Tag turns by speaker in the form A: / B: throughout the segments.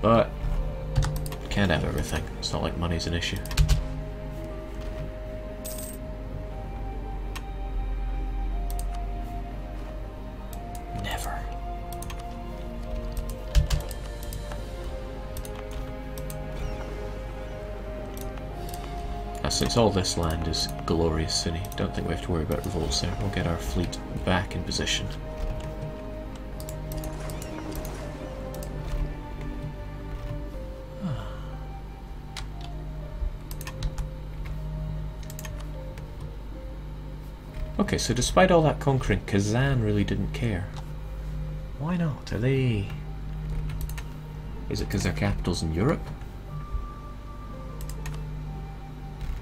A: But can't have everything. It's not like money's an issue. Never. Since all this land is glorious city, don't think we have to worry about revolts there. We'll get our fleet back in position. Okay, so despite all that conquering, Kazan really didn't care. Why not? Are they... Is it because their capital's in Europe?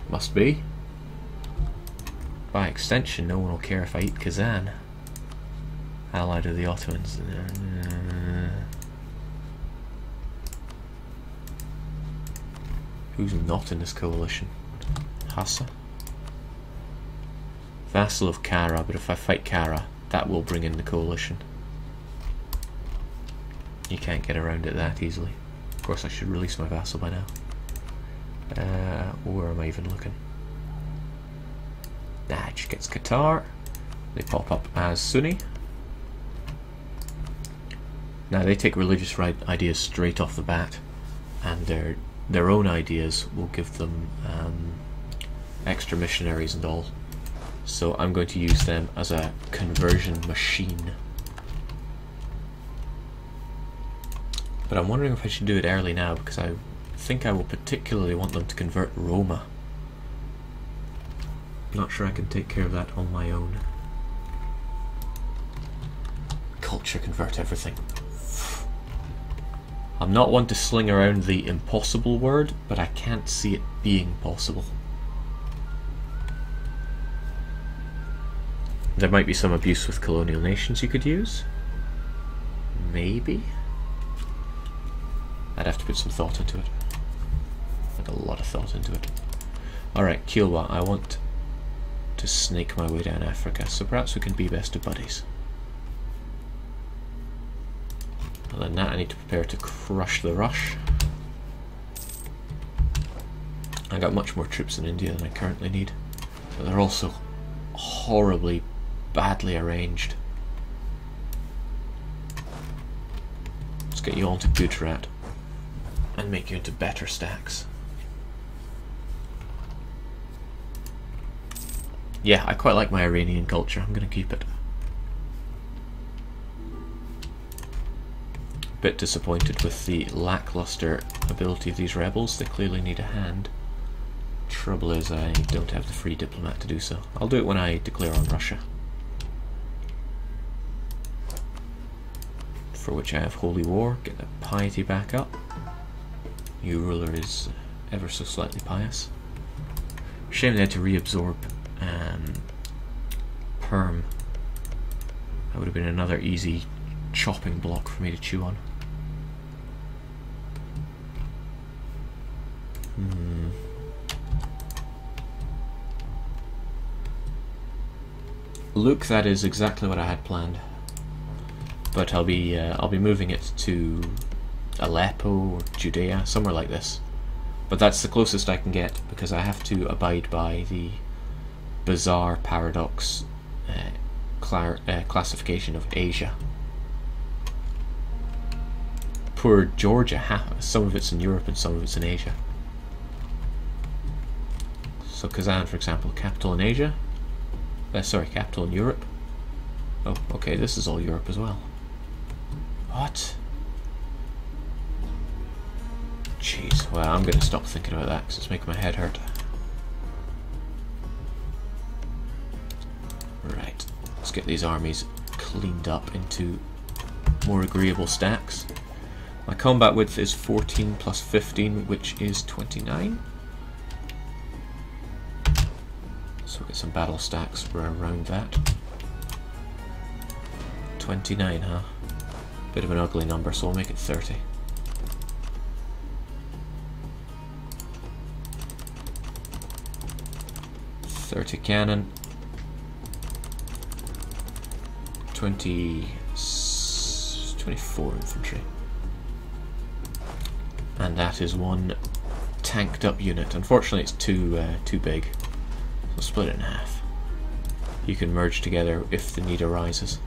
A: Must be. By extension, no one will care if I eat Kazan. Allied of the Ottomans. Who's not in this coalition? Hassa? Vassal of Kara, but if I fight Kara, that will bring in the coalition. You can't get around it that easily. Of course, I should release my vassal by now. Where am I even looking? Daj gets Qatar. They pop up as Sunni. Now they take religious ideas straight off the bat, and their own ideas will give them extra missionaries and all. So I'm going to use them as a conversion machine. But I'm wondering if I should do it early now, because I think I will particularly want them to convert Roma. Not sure I can take care of that on my own. Culture, convert everything. I'm not one to sling around the impossible word, but I can't see it being possible. There might be some abuse with colonial nations you could use. Maybe. I'd have to put some thought into it. Like a lot of thought into it. Alright, Kilwa, I want to snake my way down Africa, so perhaps we can be best of buddies. Other than that, I need to prepare to crush the rush. I got much more troops in India than I currently need, but they're also horribly badly arranged. Let's get you all to Gujarat and make you into better stacks. Yeah, I quite like my Iranian culture. I'm going to keep it. Bit disappointed with the lackluster ability of these rebels. They clearly need a hand. Trouble is, I don't have the free diplomat to do so. I'll do it when I declare on Russia, for which I have holy war. Get the piety back up. New ruler is ever so slightly pious. Shame they had to reabsorb Perm. That would have been another easy chopping block for me to chew on. Luke, that is exactly what I had planned, but I'll be moving it to Aleppo or Judea, somewhere like this. But that's the closest I can get, because I have to abide by the bizarre paradox classification of Asia. Poor Georgia, some of it's in Europe and some of it's in Asia. So Kazan, for example, capital in Asia. Sorry, capital in Europe. Oh, okay, this is all Europe as well. What? Jeez, well, I'm going to stop thinking about that because it's making my head hurt. Right, let's get these armies cleaned up into more agreeable stacks. My combat width is 14 plus 15, which is 29. So we'll get some battle stacks for around that. 29, huh? Bit of an ugly number, so we'll make it 30. Cannon, 24 infantry. and that is one tanked up unit. Unfortunately it's too big, so split it in half. You can merge together if the need arises.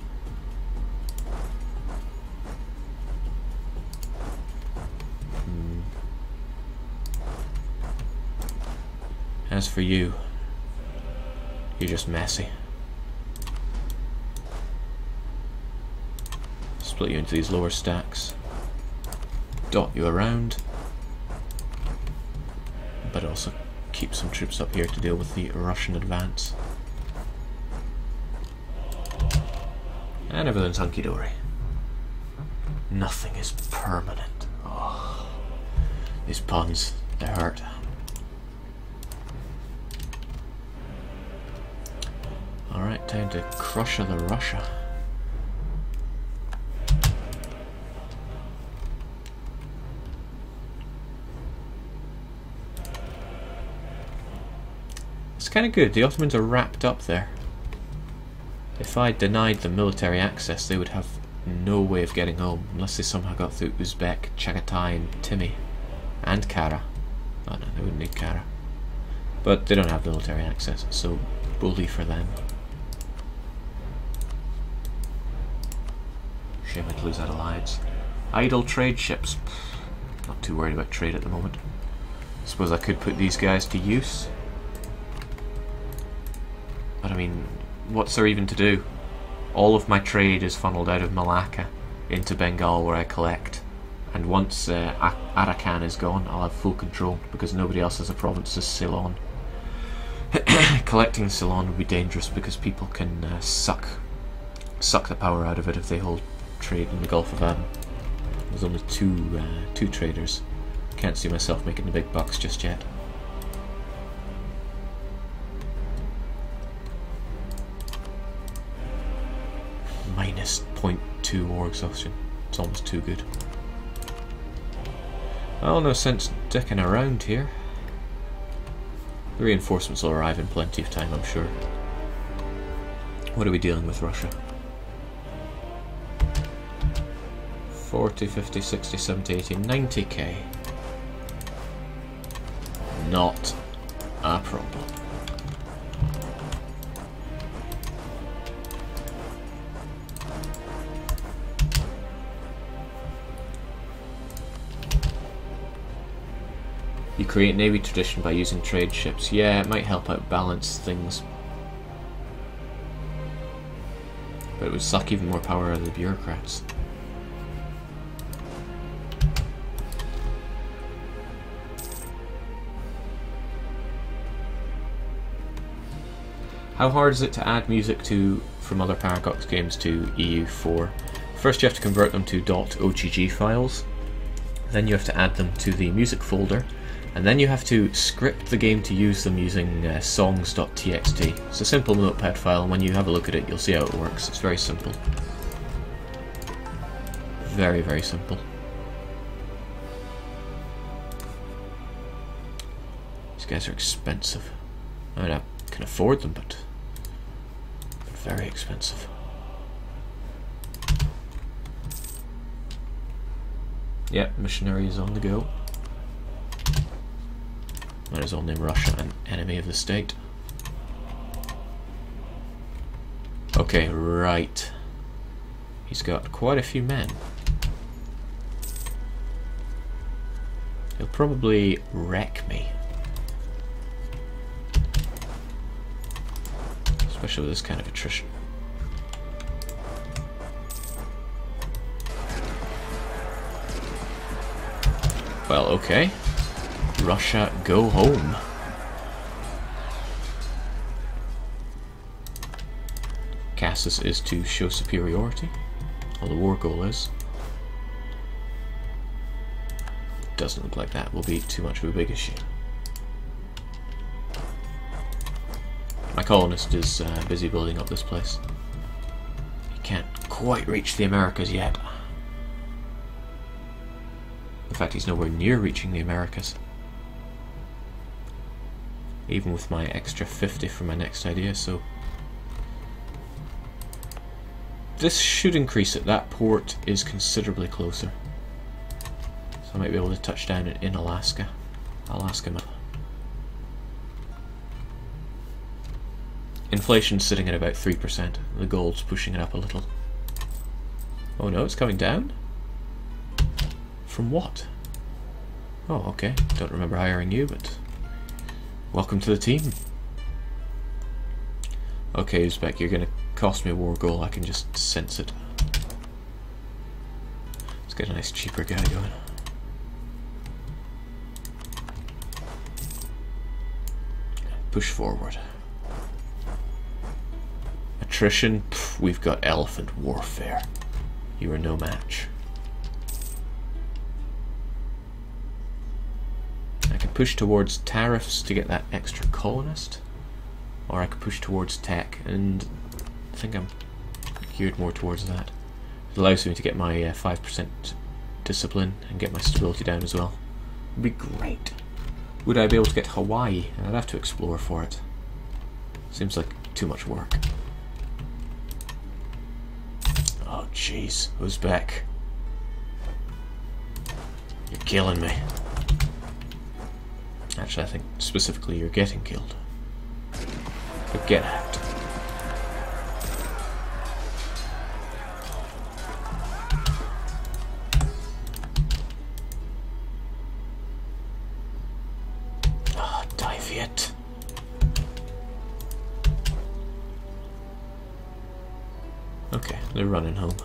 A: As for you, you're just messy. Split you into these lower stacks, dot you around, but also keep some troops up here to deal with the Russian advance. And everything's hunky-dory. Nothing is permanent. Oh, these puns, they hurt. Alright, time to crush the Russia. It's kind of good, the Ottomans are wrapped up there. If I denied them military access, they would have no way of getting home, unless they somehow got through Uzbek, Chagatai and Timi. And Kara. Oh no, they wouldn't need Kara. But they don't have military access, so bully for them. Shame I'd lose out of lives. Idle trade ships. Not too worried about trade at the moment. Suppose I could put these guys to use. But I mean, what's there even to do? All of my trade is funneled out of Malacca into Bengal where I collect. And once Arakan is gone, I'll have full control because nobody else has a province to Ceylon. Collecting Ceylon would be dangerous because people can suck the power out of it if they hold trade in the Gulf of Aden. There's only two traders. Can't see myself making the big bucks just yet. Minus 0.2 war exhaustion. It's almost too good. Well, no sense dicking around here. The reinforcements will arrive in plenty of time, I'm sure. What are we dealing with, Russia? 40, 50, 60, 70, 80, 90k. Not a problem. You create navy tradition by using trade ships. Yeah, it might help out balance things. But it would suck even more power out of the bureaucrats. How hard is it to add music from other Paradox games to EU4? First you have to convert them to .ogg files, then you have to add them to the music folder, and then you have to script the game to use them using songs.txt. It's a simple notepad file, and when you have a look at it you'll see how it works. It's very simple. Very, very simple. These guys are expensive. I mean, I can afford them, but very expensive. Yep, missionary is on the go. Might as well name Russia an enemy of the state. Okay, right. He's got quite a few men. He'll probably wreck me. Especially with this kind of attrition. Well, okay. Russia, go home. Cassis is to show superiority. Well, the war goal is. Doesn't look like that will be too much of a big issue. My colonist is busy building up this place. He can't quite reach the Americas yet. In fact, he's nowhere near reaching the Americas. Even with my extra 50 for my next idea, so... This should increase it. That port is considerably closer. So I might be able to touch down in Alaska. Alaska. Inflation's sitting at about 3%. The gold's pushing it up a little. Oh no, it's coming down? From what? Oh, okay. Don't remember hiring you, but welcome to the team. Okay, Uzbek, you're gonna cost me a war goal. I can just sense it. Let's get a nice cheaper guy going. Push forward. Attrition? Pff, we've got elephant warfare. You are no match. I can push towards tariffs to get that extra colonist, or I could push towards tech, and I think I'm geared more towards that. It allows me to get my 5% discipline and get my stability down as well. It'd be great. Would I be able to get Hawaii? I'd have to explore for it. Seems like too much work. Oh jeez, Uzbek. You're killing me. Actually, I think specifically you're getting killed. But get out. Ah, oh, dive it. Okay, they're running home.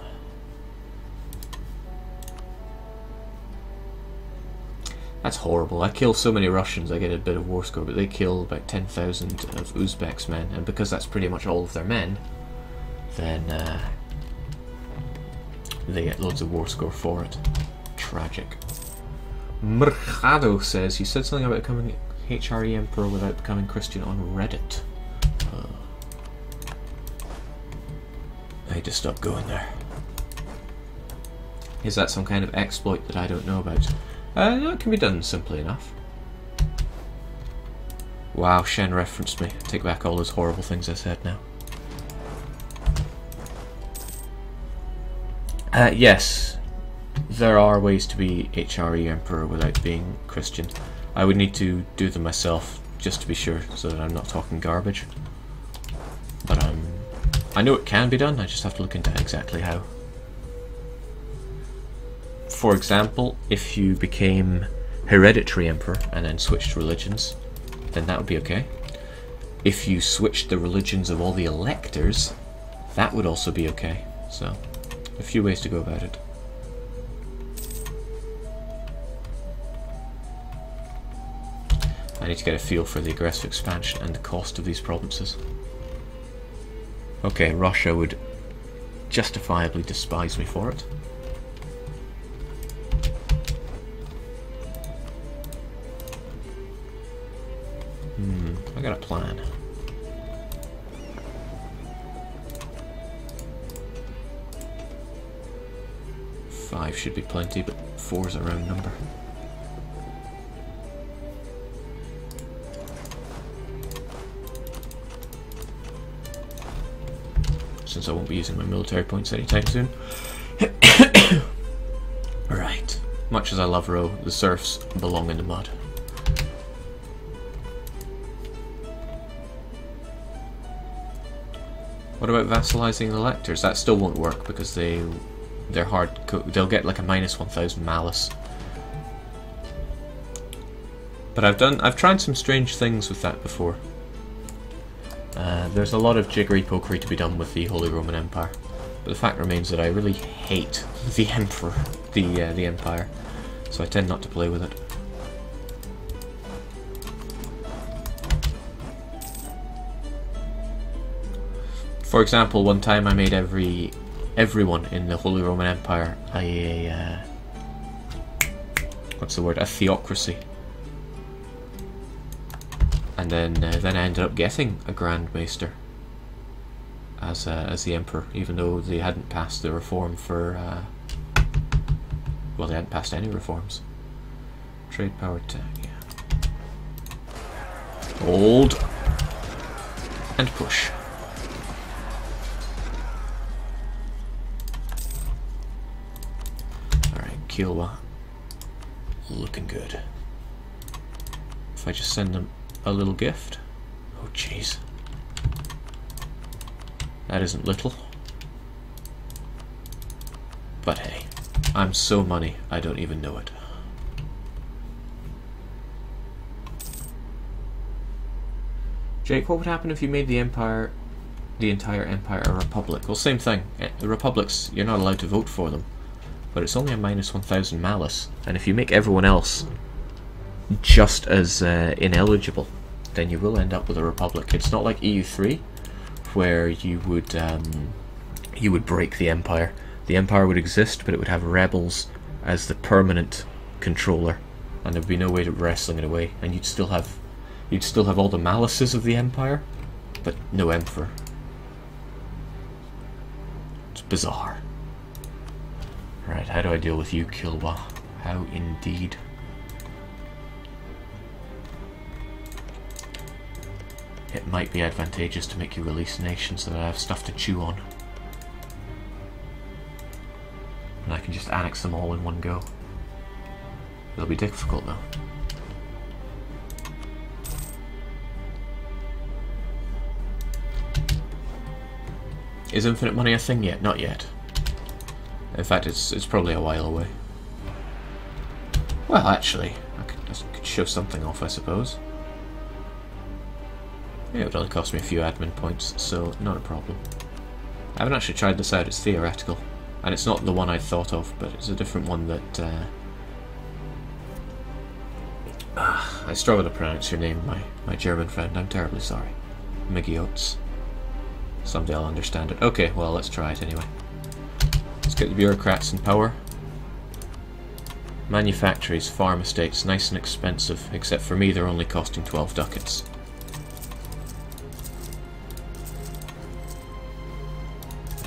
A: That's horrible. I kill so many Russians, I get a bit of war score, but they kill about 10,000 of Uzbek's men, and because that's pretty much all of their men, then they get loads of war score for it. Tragic. Mercado says, you said something about becoming HRE Emperor without becoming Christian on Reddit. I need to stop going there. Is that some kind of exploit that I don't know about? No, it can be done simply enough. Wow, Shen referenced me. Take back all those horrible things I said now. Yes, there are ways to be HRE Emperor without being Christian. I would need to do them myself, just to be sure, so that I'm not talking garbage. But I know it can be done, I just have to look into exactly how. For example, if you became Hereditary Emperor and then switched religions, then that would be okay. If you switched the religions of all the electors, that would also be okay. So, a few ways to go about it. I need to get a feel for the aggressive expansion and the cost of these provinces. Okay, Russia would justifiably despise me for it. I got a plan. Five should be plenty, but 4's a round number. Since I won't be using my military points anytime soon. Right. Much as I love Row, the serfs belong in the mud. What about vassalizing the electors? That still won't work because they're hard. They'll get like a -1000 malice. But I've tried some strange things with that before. There's a lot of jiggery pokery to be done with the Holy Roman Empire, but the fact remains that I really hate the Emperor, the Empire, so I tend not to play with it. For example, one time I made everyone in the Holy Roman Empire a what's the word? A theocracy. And then I ended up getting a Grand Maester as the Emperor, even though they hadn't passed the reform for well, they hadn't passed any reforms. Trade power tech, yeah. Hold and push. Alright, Kiowa. looking good. If I just send them a little gift. Oh jeez. That isn't little. But hey, I'm so money I don't even know it. Jake, what would happen if you made the entire empire a republic? Well, same thing. The republics, you're not allowed to vote for them. But it's only a -1000 malice. And if you make everyone else just as ineligible, then you will end up with a republic. It's not like EU3, where you would break the empire. The empire would exist, but it would have rebels as the permanent controller, and there'd be no way of wrestling it away. And you'd still have all the malices of the empire, but no emperor. It's bizarre. Right, how do I deal with you, Kilwa? How indeed. It might be advantageous to make you release nations so that I have stuff to chew on. And I can just annex them all in one go. It'll be difficult though. Is infinite money a thing yet? Not yet. In fact, it's probably a while away. Well, actually, I could show something off, I suppose. Yeah, it would only cost me a few admin points, so not a problem. I haven't actually tried this out, it's theoretical. And it's not the one I thought of, but it's a different one that... I struggle to pronounce your name, my German friend, I'm terribly sorry. Migiots. Someday I'll understand it. Okay, well, let's try it anyway. Let's get the bureaucrats in power. Manufactories, farm estates, nice and expensive, except for me they're only costing 12 ducats.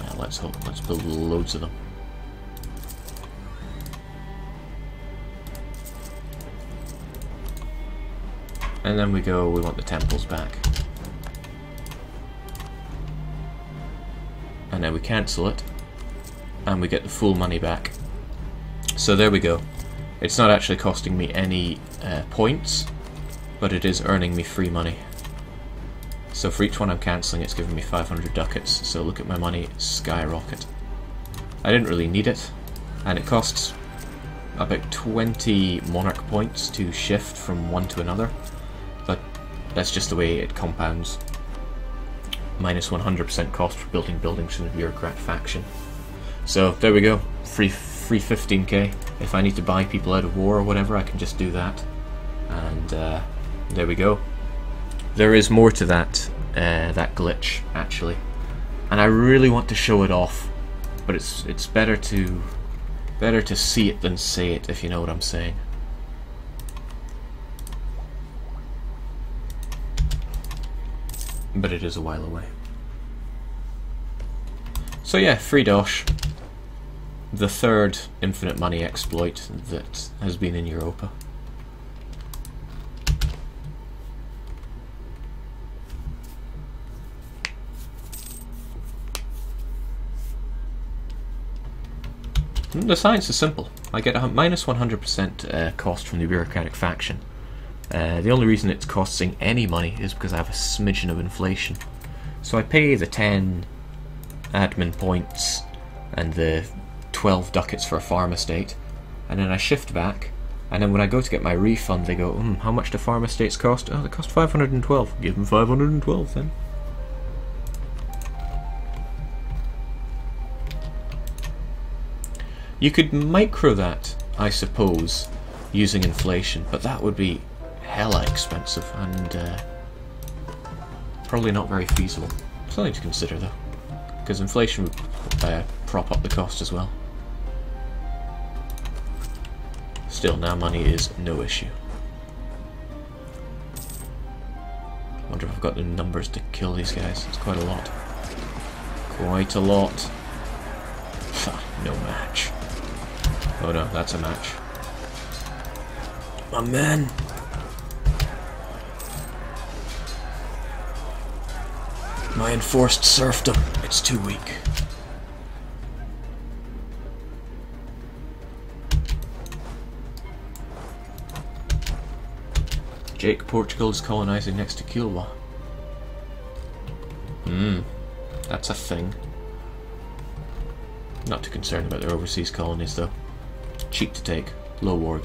A: Well, let's build loads of them. And then we want the temples back. And then we cancel it, and we get the full money back. So there we go. It's not actually costing me any points, but it is earning me free money. So for each one I'm cancelling, it's giving me 500 ducats, so look at my money skyrocket. I didn't really need it, and it costs about 20 monarch points to shift from one to another, but that's just the way it compounds. Minus 100% cost for building buildings from the bureaucrat faction. So there we go, free 15k. If I need to buy people out of war or whatever, I can just do that. And there we go. There is more to that that glitch actually, and I really want to show it off, but it's better to see it than say it, if you know what I'm saying. But it is a while away. So yeah, free dosh. The third infinite money exploit that has been in Europa. The science is simple. I get a minus 100% cost from the bureaucratic faction. The only reason it's costing any money is because I have a smidgen of inflation. So I pay the 10 admin points and the 12 ducats for a farm estate, and then I shift back, and then when I go to get my refund they go, how much do farm estates cost? Oh, they cost 512. Give them 512 then. You could micro that, I suppose, using inflation, but that would be hella expensive and probably not very feasible. Something to consider though, because inflation would prop up the cost as well. Still, now money is no issue. Wonder if I've got the numbers to kill these guys. It's quite a lot. Quite a lot. No match. Oh no, that's a match. My man! My enforced serfdom, it's too weak. Jake, Portugal is colonising next to Cuba. That's a thing. Not too concerned about their overseas colonies though. Cheap to take, low war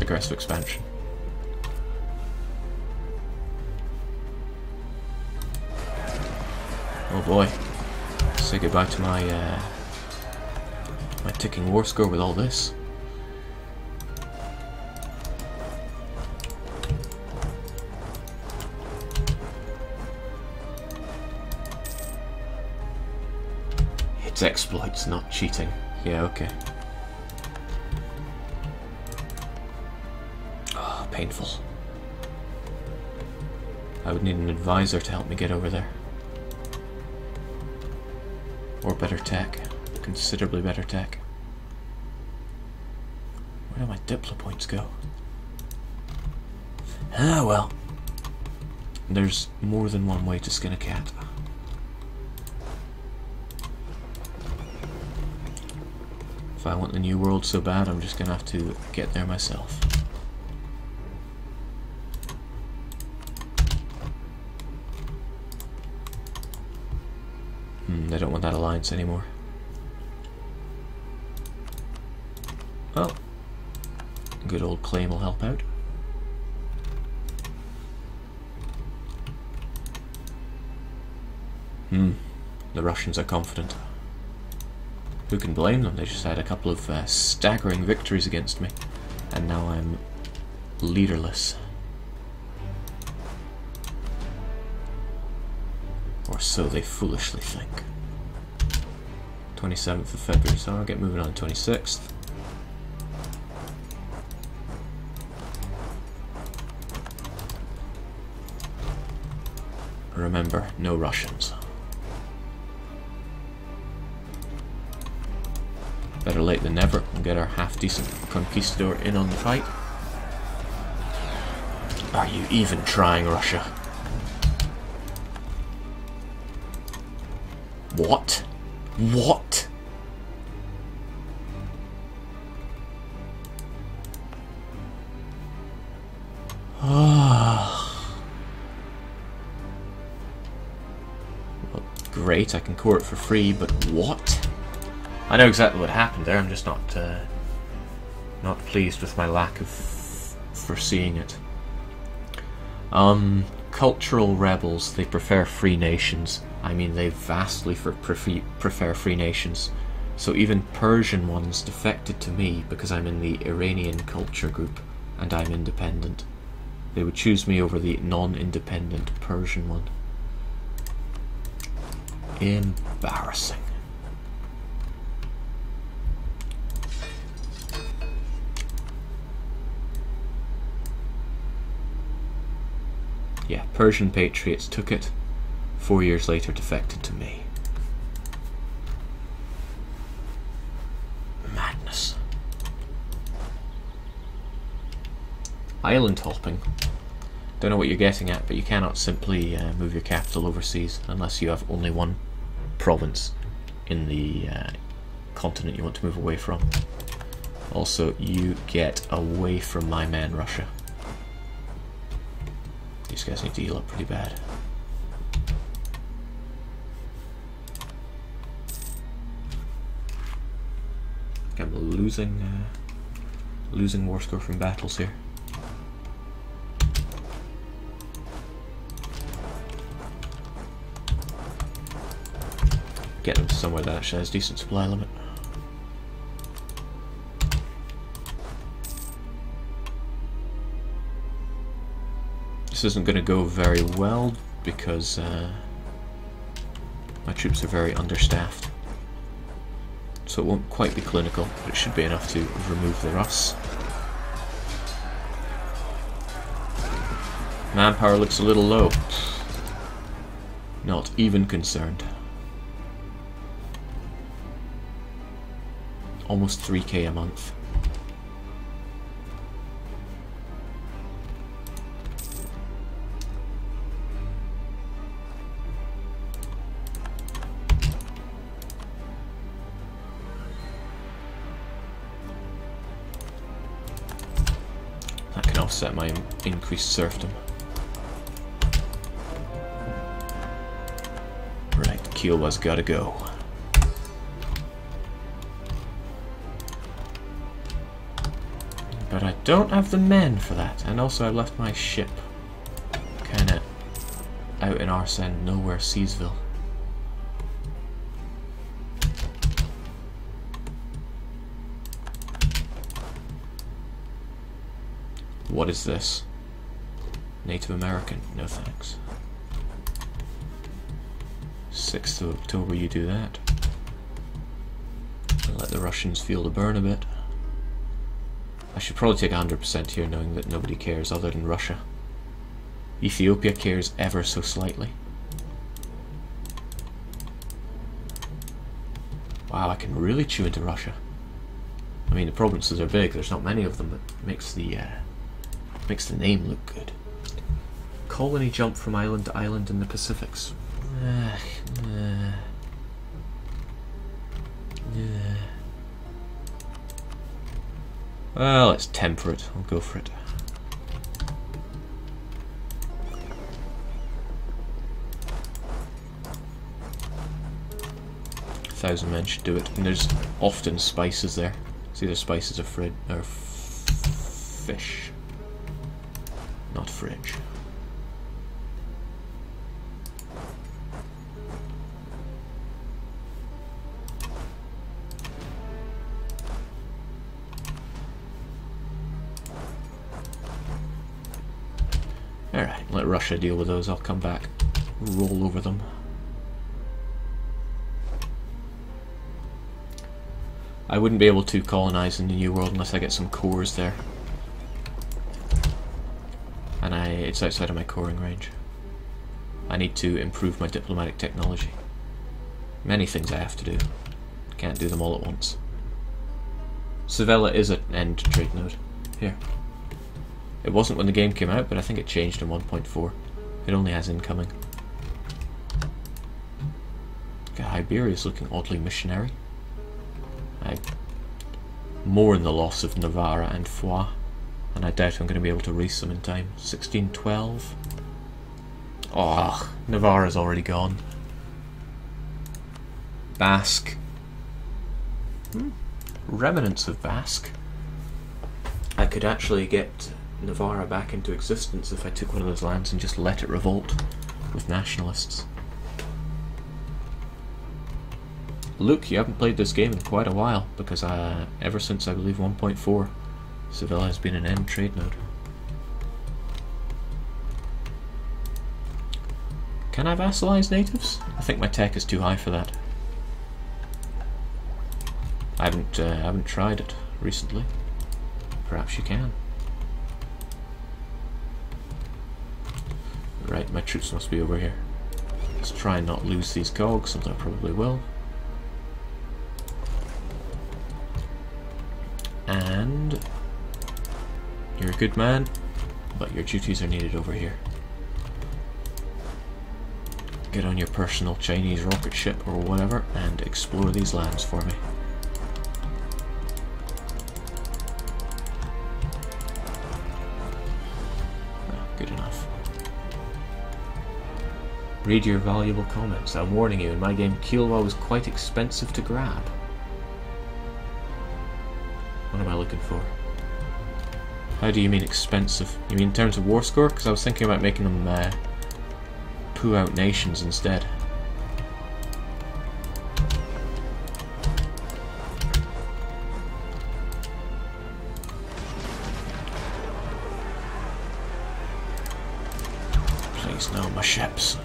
A: aggressive expansion. Oh boy. Say goodbye to my my ticking war score with all this. It's exploits, not cheating. Yeah, okay. Oh, painful. I would need an advisor to help me get over there. Or better tech. Considerably better tech. Where do my Diplo points go? Ah, well. There's more than one way to skin a cat. If I want the new world so bad, I'm just gonna have to get there myself. I don't want that alliance anymore. Well, good old claim will help out. The Russians are confident. Who can blame them? They just had a couple of staggering victories against me, and now I'm leaderless. Or so they foolishly think. 27th of February, so I'll get moving on the 26th. Remember, no Russians. Better late than never. We'll get our half-decent conquistador in on the fight. Are you even trying, Russia? What? What? Well, great, I can core it for free, but what? I know exactly what happened there, I'm just not pleased with my lack of foreseeing it. Cultural rebels, they prefer free nations. I mean, they vastly prefer free nations. So even Persian ones defected to me because I'm in the Iranian culture group and I'm independent. They would choose me over the non-independent Persian one. Embarrassing. Yeah, Persian patriots took it. 4 years later, defected to me. Madness. Island hopping. Don't know what you're getting at, but you cannot simply move your capital overseas unless you have only one province in the continent you want to move away from. Also, you get away from my man, Russia. These guys need to heal up pretty bad. I'm losing war score from battles here. Get them to somewhere that actually has decent supply limit. This isn't going to go very well because my troops are very understaffed. So it won't quite be clinical, but it should be enough to remove the Rus. Manpower looks a little low. Not even concerned. Almost 3k a month. offset my increased serfdom. Right, Kiowa's gotta go. But I don't have the men for that, and also I left my ship kinda out in arse end nowhere, Seasville. What is this? Native American? No thanks. 6th of October, you do that. And let the Russians feel the burn a bit. I should probably take 100% here, knowing that nobody cares other than Russia. Ethiopia cares ever so slightly. Wow, I can really chew into Russia. I mean, the provinces are big, there's not many of them, but it makes the name look good. Colony jump from island to island in the Pacifics. Well, let's temper it. I'll go for it. $1,000 men should do it. And there's often spices there. It's either spices or fish. Not fridge. Alright, let Russia deal with those. I'll come back, roll over them. I wouldn't be able to colonize in the New World unless I get some cores there. And it's outside of my coring range. I need to improve my diplomatic technology. Many things I have to do. Can't do them all at once. Sevilla is an end trade node. Here. It wasn't when the game came out, but I think it changed in 1.4. It only has incoming. Okay, Iberia's looking oddly missionary. I mourn the loss of Navarra and Foix, and I doubt I'm going to be able to race them in time. 1612. Oh, Navarra's already gone. Basque. Remnants of Basque. I could actually get Navarra back into existence if I took one of those lands and just let it revolt with nationalists. Luke, you haven't played this game in quite a while, because ever since I believe 1.4, Sevilla has been an end trade node. Can I vassalize natives? I think my tech is too high for that. I haven't tried it recently. Perhaps you can. Right, my troops must be over here. Let's try and not lose these cogs, although I probably will. And you're a good man, but your duties are needed over here. Get on your personal Chinese rocket ship or whatever and explore these lands for me. Good enough. Read your valuable comments. I'm warning you, in my game Kiowa was quite expensive to grab. What am I looking for? How do you mean expensive? You mean in terms of war score? Because I was thinking about making them poo out nations instead. Please no, my ships.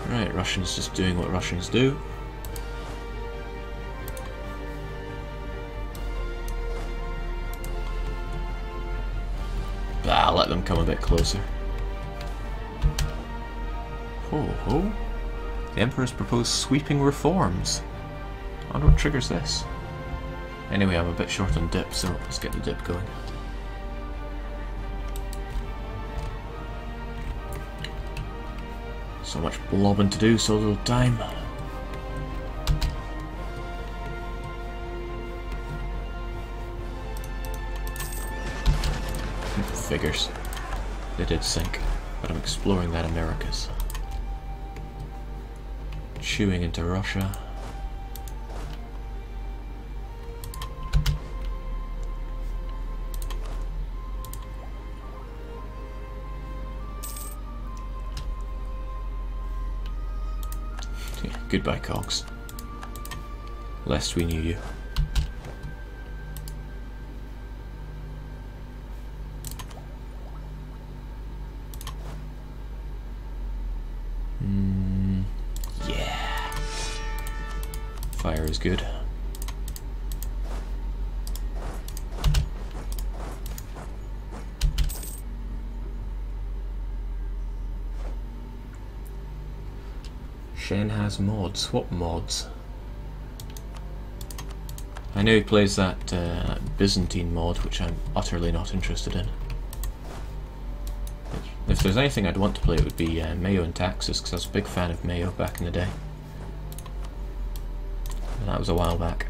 A: Right, Russians just doing what Russians do. I'll let them come a bit closer. Ho ho. The Emperor's proposed sweeping reforms. I wonder what triggers this. Anyway, I'm a bit short on dip, so let's get the dip going. So much blobbing to do, so little time. Figures. They did sink, but I'm exploring that Americas. Chewing into Russia. Yeah, goodbye, cogs. Lest we knew you. Yeah. Fire is good. Shane has mods. What mods? I know he plays that Byzantine mod, which I'm utterly not interested in. If there's anything I'd want to play, it would be Mayo and Taxes, because I was a big fan of Mayo back in the day. And that was a while back.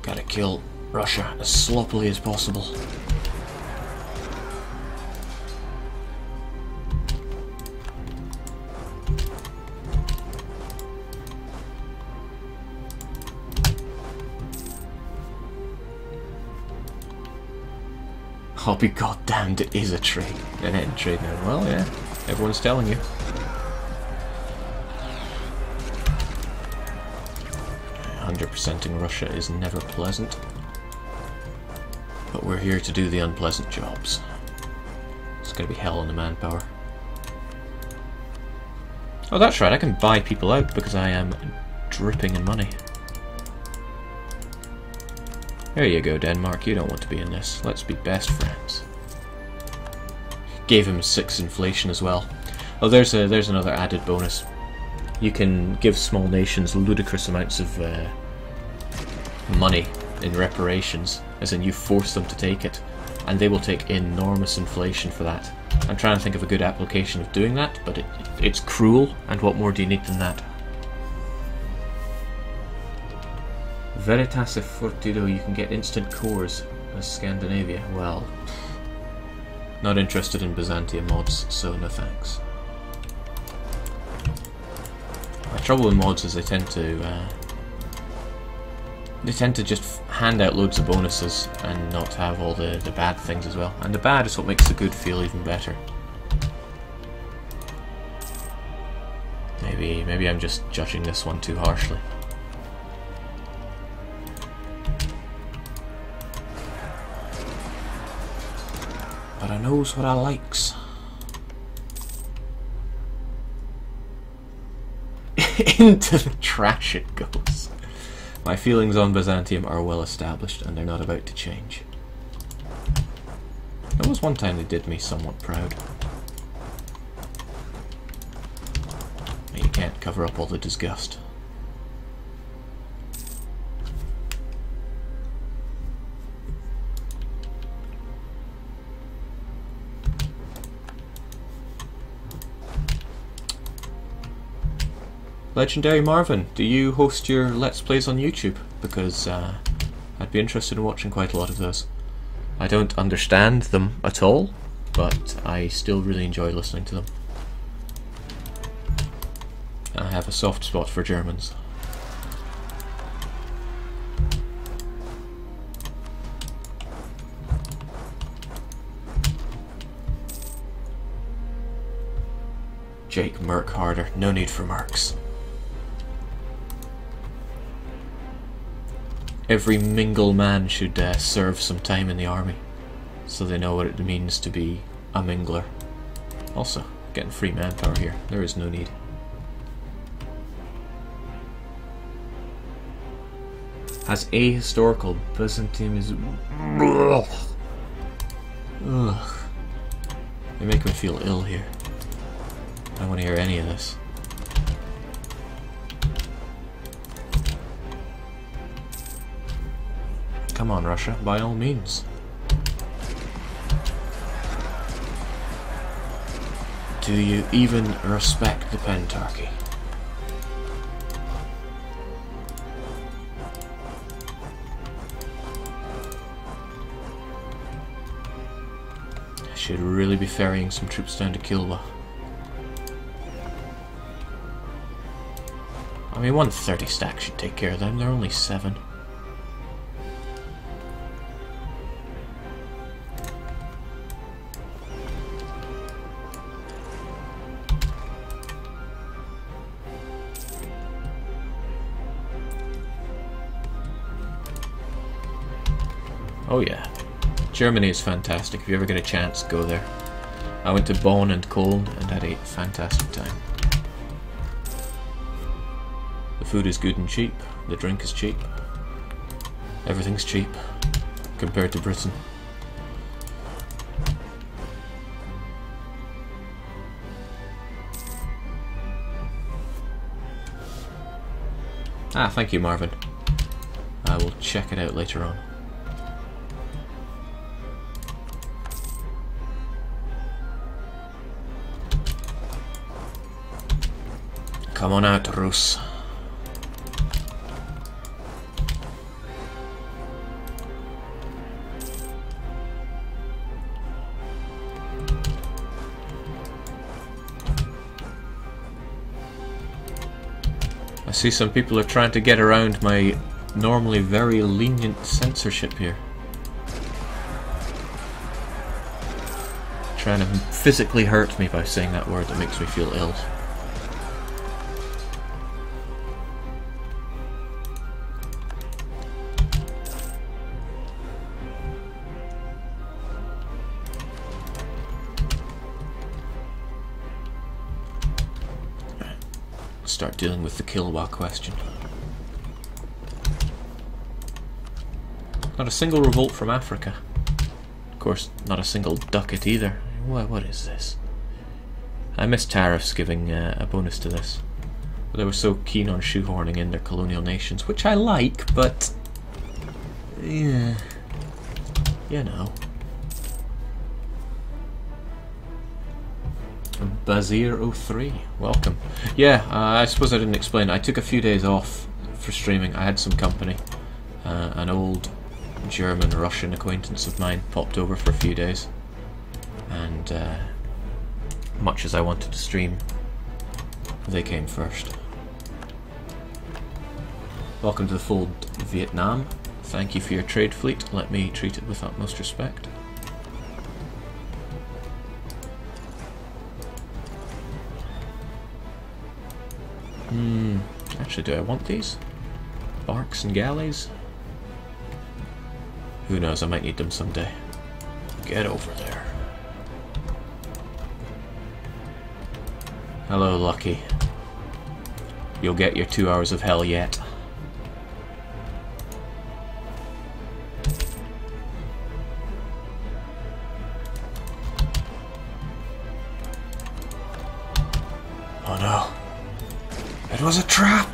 A: Gotta kill Russia as sloppily as possible. I'll be goddamned, it is a trade. An end trade now. Well, yeah, everyone's telling you. 100%ing Russia is never pleasant. But we're here to do the unpleasant jobs. It's gonna be hell on the manpower. Oh, that's right, I can buy people out because I am dripping in money. There you go, Denmark, you don't want to be in this. Let's be best friends. Gave him 6 inflation as well. Oh, there's another added bonus. You can give small nations ludicrous amounts of money in reparations, as in you force them to take it, and they will take enormous inflation for that. I'm trying to think of a good application of doing that, but it's cruel, and what more do you need than that? Veritas Fortido, you can get instant cores as Scandinavia. Well, not interested in Byzantium mods, so no thanks. My trouble with mods is they tend to just hand out loads of bonuses and not have all the bad things as well. And the bad is what makes the good feel even better. Maybe I'm just judging this one too harshly. But I knows what I likes. Into the trash it goes. My feelings on Byzantium are well established and they're not about to change. There was one time they did me somewhat proud. But you can't cover up all the disgust. Legendary Marvin, do you host your Let's Plays on YouTube? Because I'd be interested in watching quite a lot of those. I don't understand them at all, but I still really enjoy listening to them. I have a soft spot for Germans. Jake, merc harder. No need for mercs. Every mingle man should serve some time in the army, so they know what it means to be a mingler. Also, getting free manpower here. There is no need. Has ahistorical. Byzantium is... Ugh. Ugh. They make me feel ill here. I don't want to hear any of this. Come on, Russia, by all means. Do you even respect the pentarchy? I should really be ferrying some troops down to Kilwa. I mean, 130 stack should take care of them, they're only 7. Oh yeah, Germany is fantastic. If you ever get a chance, go there. I went to Bonn and Cologne and had a fantastic time. The food is good and cheap, the drink is cheap, everything's cheap compared to Britain. Ah, thank you, Marvin. I will check it out later on. Come on out, Rus. I see some people are trying to get around my normally very lenient censorship here. Trying to physically hurt me by saying that word that makes me feel ill. Start dealing with the Kilwa question. Not a single revolt from Africa. Of course, not a single ducat either. What is this? I miss tariffs giving a bonus to this. But they were so keen on shoehorning in their colonial nations, which I like, but... yeah, you know. Bazir03, welcome. Yeah, I suppose I didn't explain. I took a few days off for streaming. I had some company. An old German-Russian acquaintance of mine popped over for a few days. And much as I wanted to stream, they came first. Welcome to the fold, Vietnam. Thank you for your trade fleet. Let me treat it with utmost respect. Actually, do I want these? Barks and galleys? Who knows, I might need them someday. Get over there. Hello, Lucky. You'll get your 2 hours of hell yet. Oh no. It was a trap!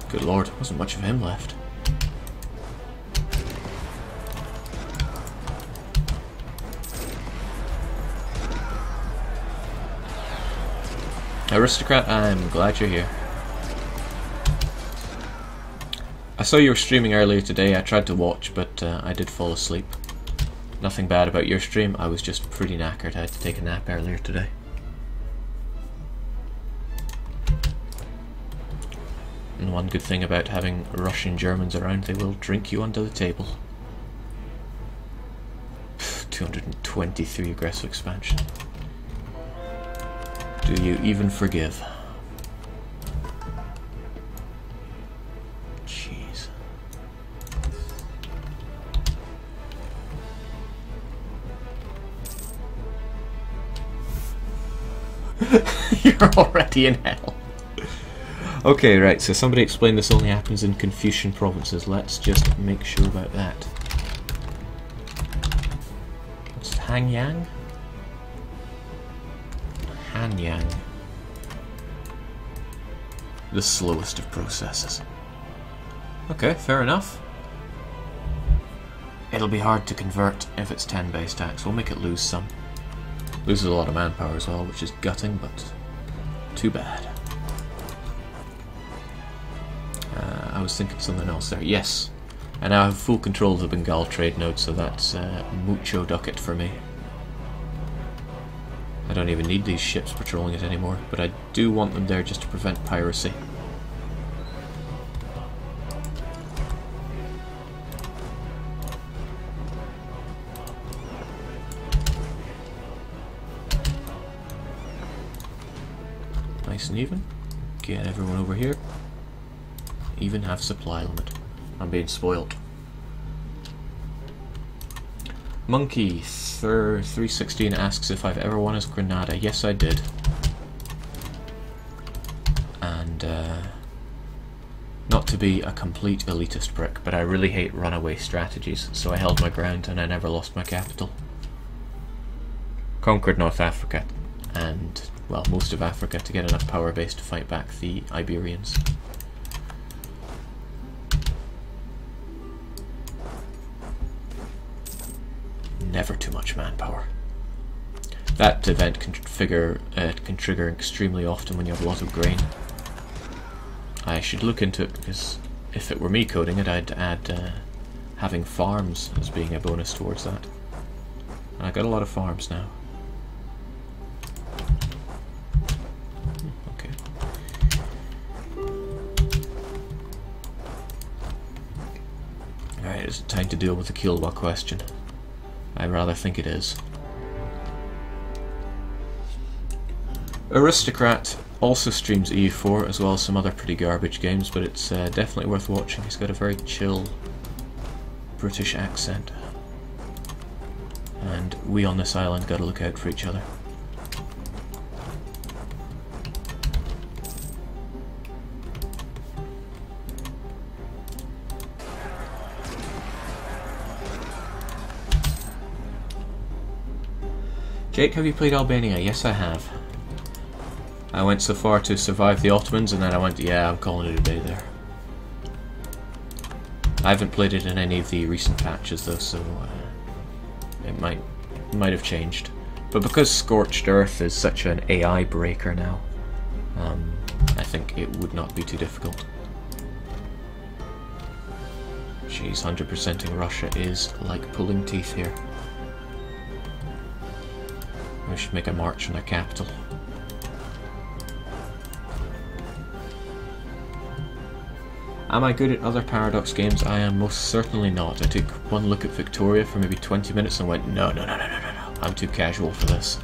A: Good lord, wasn't much of him left. Aristocrat, I'm glad you're here. I saw you were streaming earlier today. I tried to watch, but I did fall asleep. Nothing bad about your stream, I was just pretty knackered. I had to take a nap earlier today. And one good thing about having Russian Germans around, they will drink you under the table. 223 aggressive expansion. Do you even forgive? Jeez. You're already in hell. Okay, right, so somebody explained this only happens in Confucian provinces. Let's just make sure about that. What's Hanyang? Hanyang. The slowest of processes. Okay, fair enough. It'll be hard to convert if it's 10 base stacks. We'll make it lose some. Loses a lot of manpower as well, which is gutting, but too bad. I was thinking something else there. Yes, I now have full control of the Bengal trade node, so that's mucho ducat for me. I don't even need these ships patrolling it anymore, but I do want them there just to prevent piracy. Nice and even. Get everyone over here. Even have supply limit. I'm being spoilt. Monkey 316 asks if I've ever won as Granada. Yes, I did. And not to be a complete elitist prick, but I really hate runaway strategies, so I held my ground and I never lost my capital. Conquered North Africa and, well, most of Africa to get enough power base to fight back the Iberians. Never too much manpower. That event can trigger extremely often when you have a lot of grain. I should look into it, because if it were me coding it, I'd add having farms as being a bonus towards that. And I got a lot of farms now. Okay. Alright, is it time to deal with the Kilwa question? I rather think it is. Aristocrat also streams EU4 as well as some other pretty garbage games, but it's definitely worth watching. He's got a very chill British accent. And we on this island gotta look out for each other. Jake, have you played Albania? Yes, I have. I went so far to survive the Ottomans, and then I went, yeah, I'm calling it a day there. I haven't played it in any of the recent patches though, so it might have changed. But because Scorched Earth is such an AI breaker now, I think it would not be too difficult. Jeez, 100%ing Russia is like pulling teeth here. We should make a march on their capital. Am I good at other Paradox games? I am most certainly not. I took one look at Victoria for maybe 20 minutes and went, no. I'm too casual for this.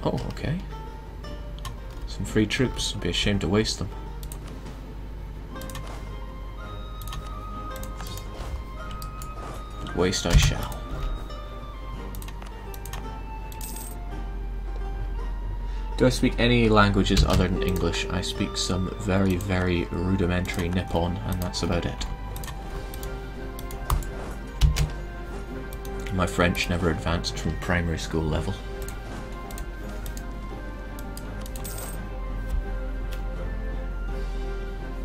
A: Oh, okay. Some free troops. I'd be ashamed to waste them. But waste I shall. Do I speak any languages other than English? I speak some very, very rudimentary Nippon, and that's about it. My French never advanced from primary school level.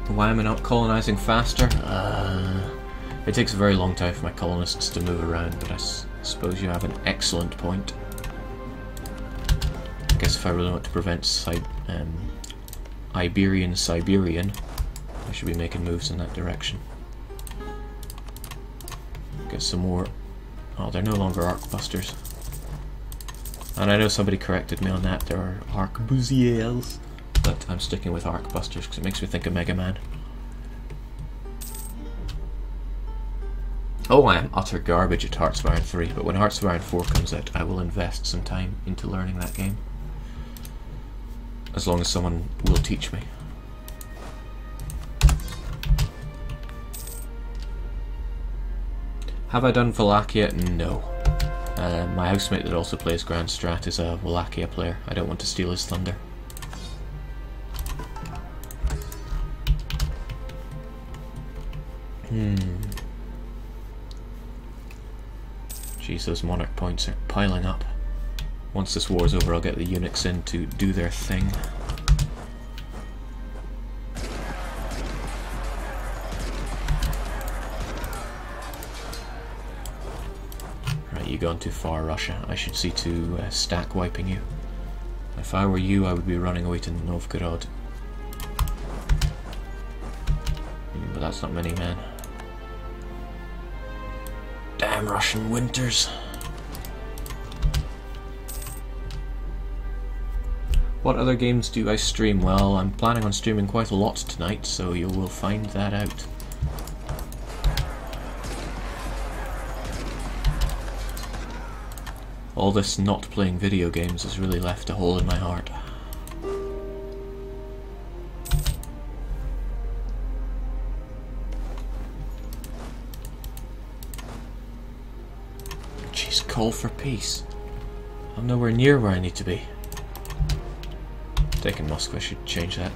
A: Why am I not colonizing faster? It takes a very long time for my colonists to move around, but I suppose you have an excellent point. I guess if I really want to prevent Iberian Siberian, I should be making moves in that direction. Get some more... Oh, they're no longer arquebusters. And I know somebody corrected me on that, there are arquebusiers. But I'm sticking with arquebusters because it makes me think of Mega Man. Oh, I am utter garbage at Hearts of Iron 3, but when Hearts of Iron 4 comes out, I will invest some time into learning that game. As long as someone will teach me. Have I done Wallachia? No. My housemate that also plays Grand Strat is a Wallachia player. I don't want to steal his thunder. Jeez, those monarch points are piling up. Once this war's over, I'll get the eunuchs in to do their thing. Right, you've gone too far, Russia. I should see to stack wiping you. If I were you, I would be running away to Novgorod. But that's not many men. Damn Russian winters. What other games do I stream? Well, I'm planning on streaming quite a lot tonight, so you will find that out. All this not playing video games has really left a hole in my heart. Jeez, call for peace. I'm nowhere near where I need to be. Taking Moscow, I should change that.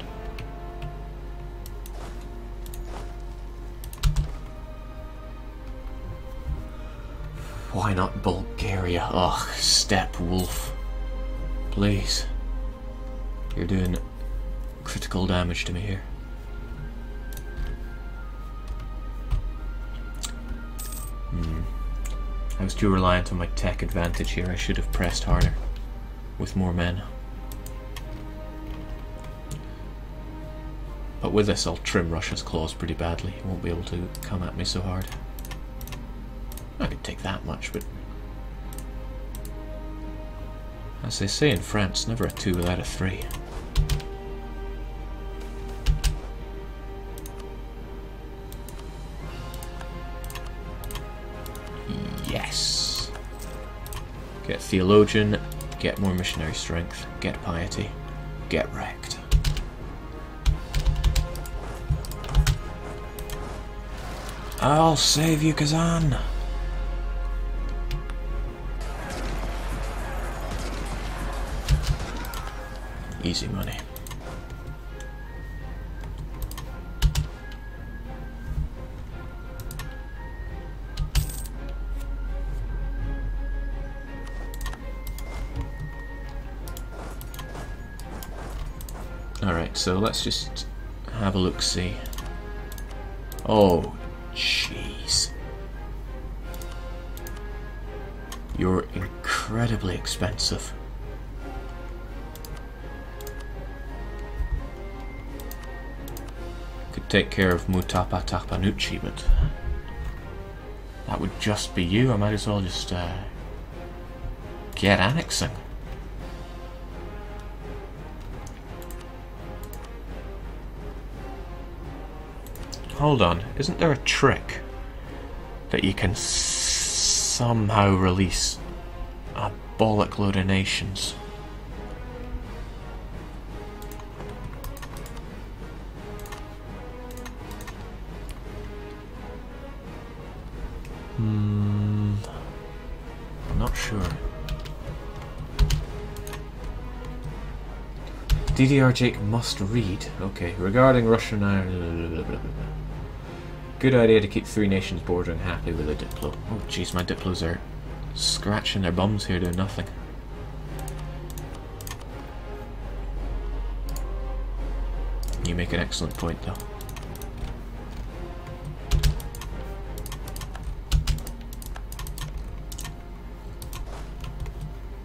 A: Why not Bulgaria? Ugh, Steppe Wolf. Please. You're doing critical damage to me here. I was too reliant on my tech advantage here. I should have pressed harder with more men. But with this, I'll trim Russia's claws pretty badly. He won't be able to come at me so hard. I could take that much, but as they say in France, never a 2 without a 3. Yes. Get theologian, get more missionary strength, get piety, get wrecked. I'll save you, Kazan. Easy money. Alright, so let's just have a look-see. Oh, jeez. You're incredibly expensive. Could take care of Mutapa Tapanucci, but that would just be you. I might as well just get annexing. Hold on, isn't there a trick that you can somehow release a bollock load of nations? I'm not sure. DDR Jake must read. Okay, regarding Russian Ireland. Good idea to keep 3 nations bordering happy with a Diplo. Oh jeez, my Diplos are scratching their bums here doing nothing. You make an excellent point though.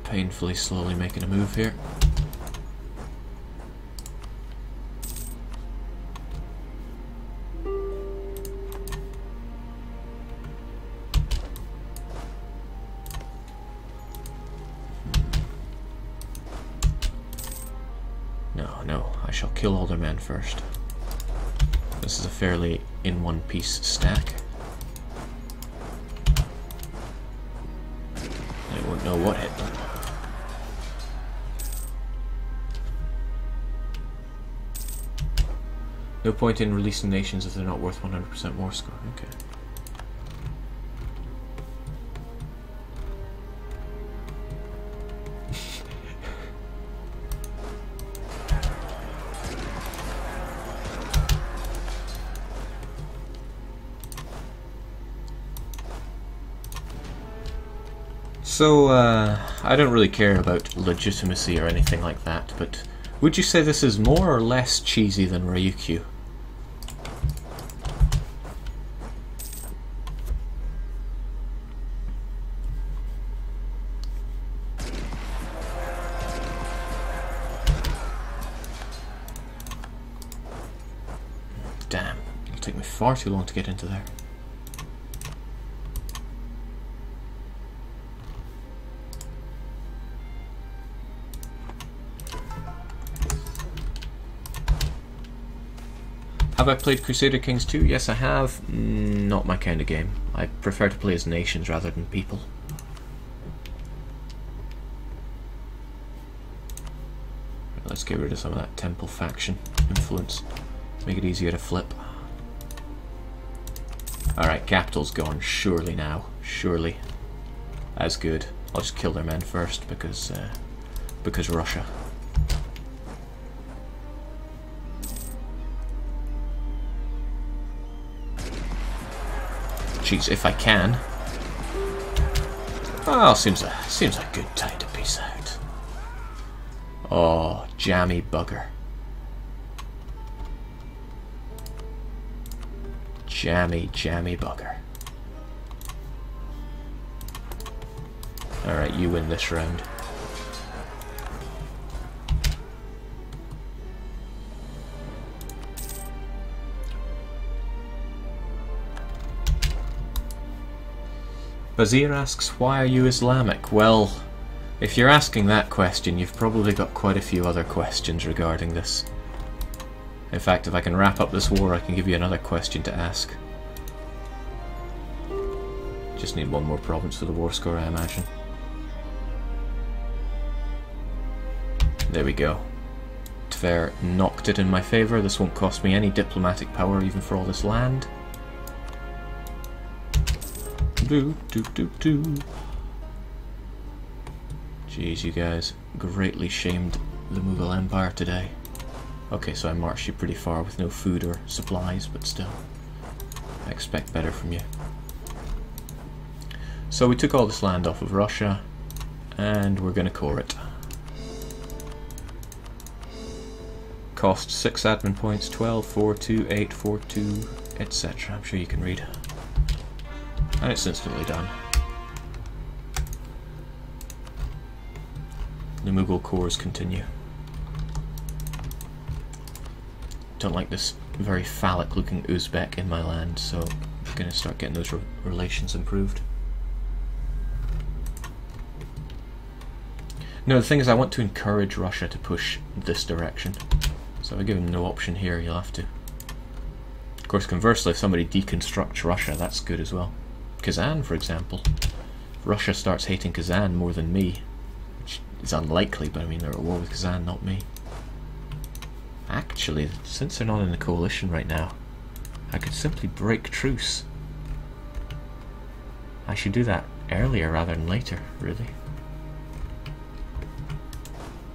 A: Painfully slowly making a move here. No, I shall kill all their men first. This is a fairly in one piece stack. They won't know what hit them. No point in releasing nations if they're not worth 100% war score. Okay. So, I don't really care about legitimacy or anything like that, but would you say this is more or less cheesy than Ryukyu? Damn, it'll take me far too long to get into there. Have I played Crusader Kings 2? Yes, I have. Not my kind of game. I prefer to play as nations rather than people. Let's get rid of some of that temple faction influence. Make it easier to flip. Alright, capital's gone. Surely now. Surely. As good. I'll just kill their men first because Russia. Jeez, if I can. Oh, seems a good time to peace out. Oh, jammy bugger. Jammy bugger. Alright, you win this round. Bazir asks, why are you Islamic? Well, if you're asking that question, you've probably got quite a few other questions regarding this. In fact, if I can wrap up this war, I can give you another question to ask. Just need one more province for the war score, I imagine. There we go. Tver knocked it in my favour. This won't cost me any diplomatic power, even for all this land. Jeez, you guys greatly shamed the Mughal Empire today. Okay, so I marched you pretty far with no food or supplies, but still, I expect better from you. So we took all this land off of Russia, and we're going to core it. Cost 6 admin points, 12, 4, 2, 8, 4, 2, etc. I'm sure you can read. And it's instantly done. The Mughal cores continue. Don't like this very phallic looking Uzbek in my land, so I'm going to start getting those relations improved. No, the thing is I want to encourage Russia to push this direction. So if I give them no option here, you'll have to. Of course, conversely, if somebody deconstructs Russia, that's good as well. Kazan, for example. If Russia starts hating Kazan more than me, which is unlikely, but I mean they're at war with Kazan, not me. Actually, since they're not in the coalition right now, I could simply break truce. I should do that earlier rather than later, really.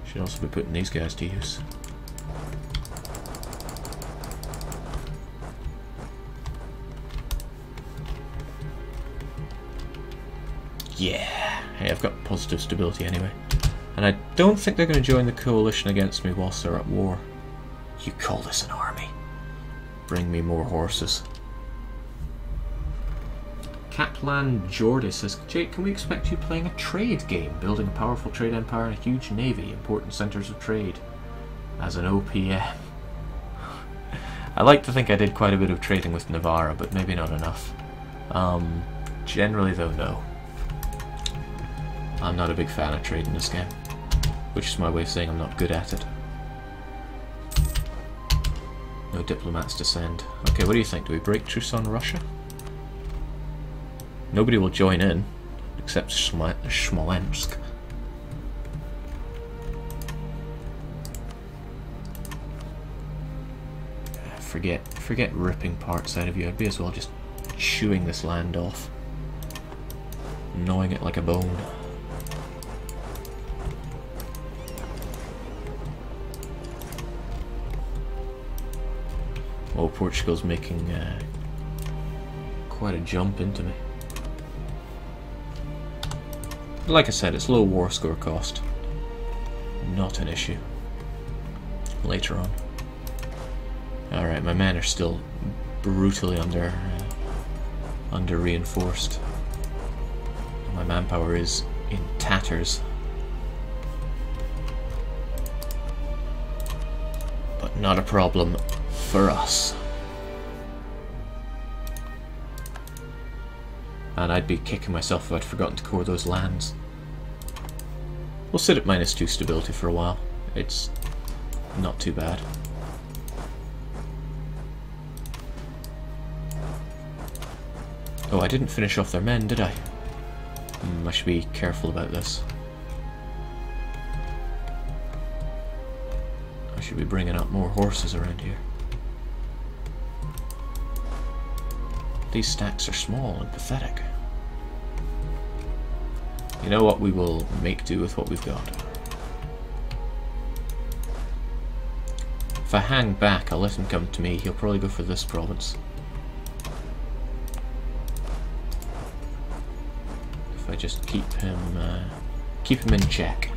A: Should also be putting these guys to use. Yeah, hey, I've got positive stability anyway. And I don't think they're going to join the coalition against me whilst they're at war. You call this an army? Bring me more horses. Kaplan Jordi says, Jake, can we expect you playing a trade game, building a powerful trade empire and a huge navy, important centres of trade, as an OPM? I like to think I did quite a bit of trading with Navarra, but maybe not enough. Generally though, no. I'm not a big fan of trading this game, which is my way of saying I'm not good at it. No diplomats to send. Okay, what do you think? Do we break truce on Russia? Nobody will join in, except Smolensk. Forget ripping parts out of you. I'd be as well just chewing this land off, gnawing it like a bone. Oh, Portugal's making quite a jump into me. like I said, it's low war score cost. Not an issue. Later on. Alright, my men are still brutally under reinforced. My manpower is in tatters. But not a problem for us. And I'd be kicking myself if I'd forgotten to core those lands. We'll sit at -2 stability for a while. It's not too bad. Oh, I didn't finish off their men, did I? I should be careful about this. I should be bringing up more horses around here. These stacks are small and pathetic. You know what, we will make do with what we've got. If I hang back, I'll let him come to me. He'll probably go for this province. If I just keep him in check.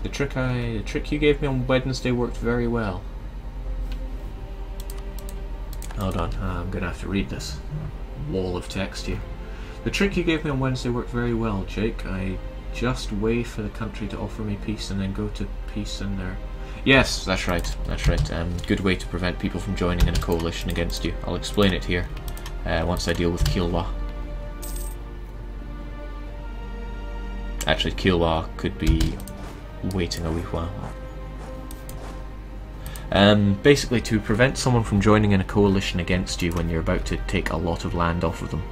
A: The trick you gave me on Wednesday worked very well. Hold on, I'm gonna have to read this wall of text here. The trick you gave me on Wednesday worked very well, Jake. I just wait for the country to offer me peace and then go to peace in there. Yes, that's right, that's right. Good way to prevent people from joining in a coalition against you. I'll explain it here once I deal with Kilwa. Actually, Kilwa could be waiting a wee while. Basically, to prevent someone from joining in a coalition against you when you're about to take a lot of land off of them,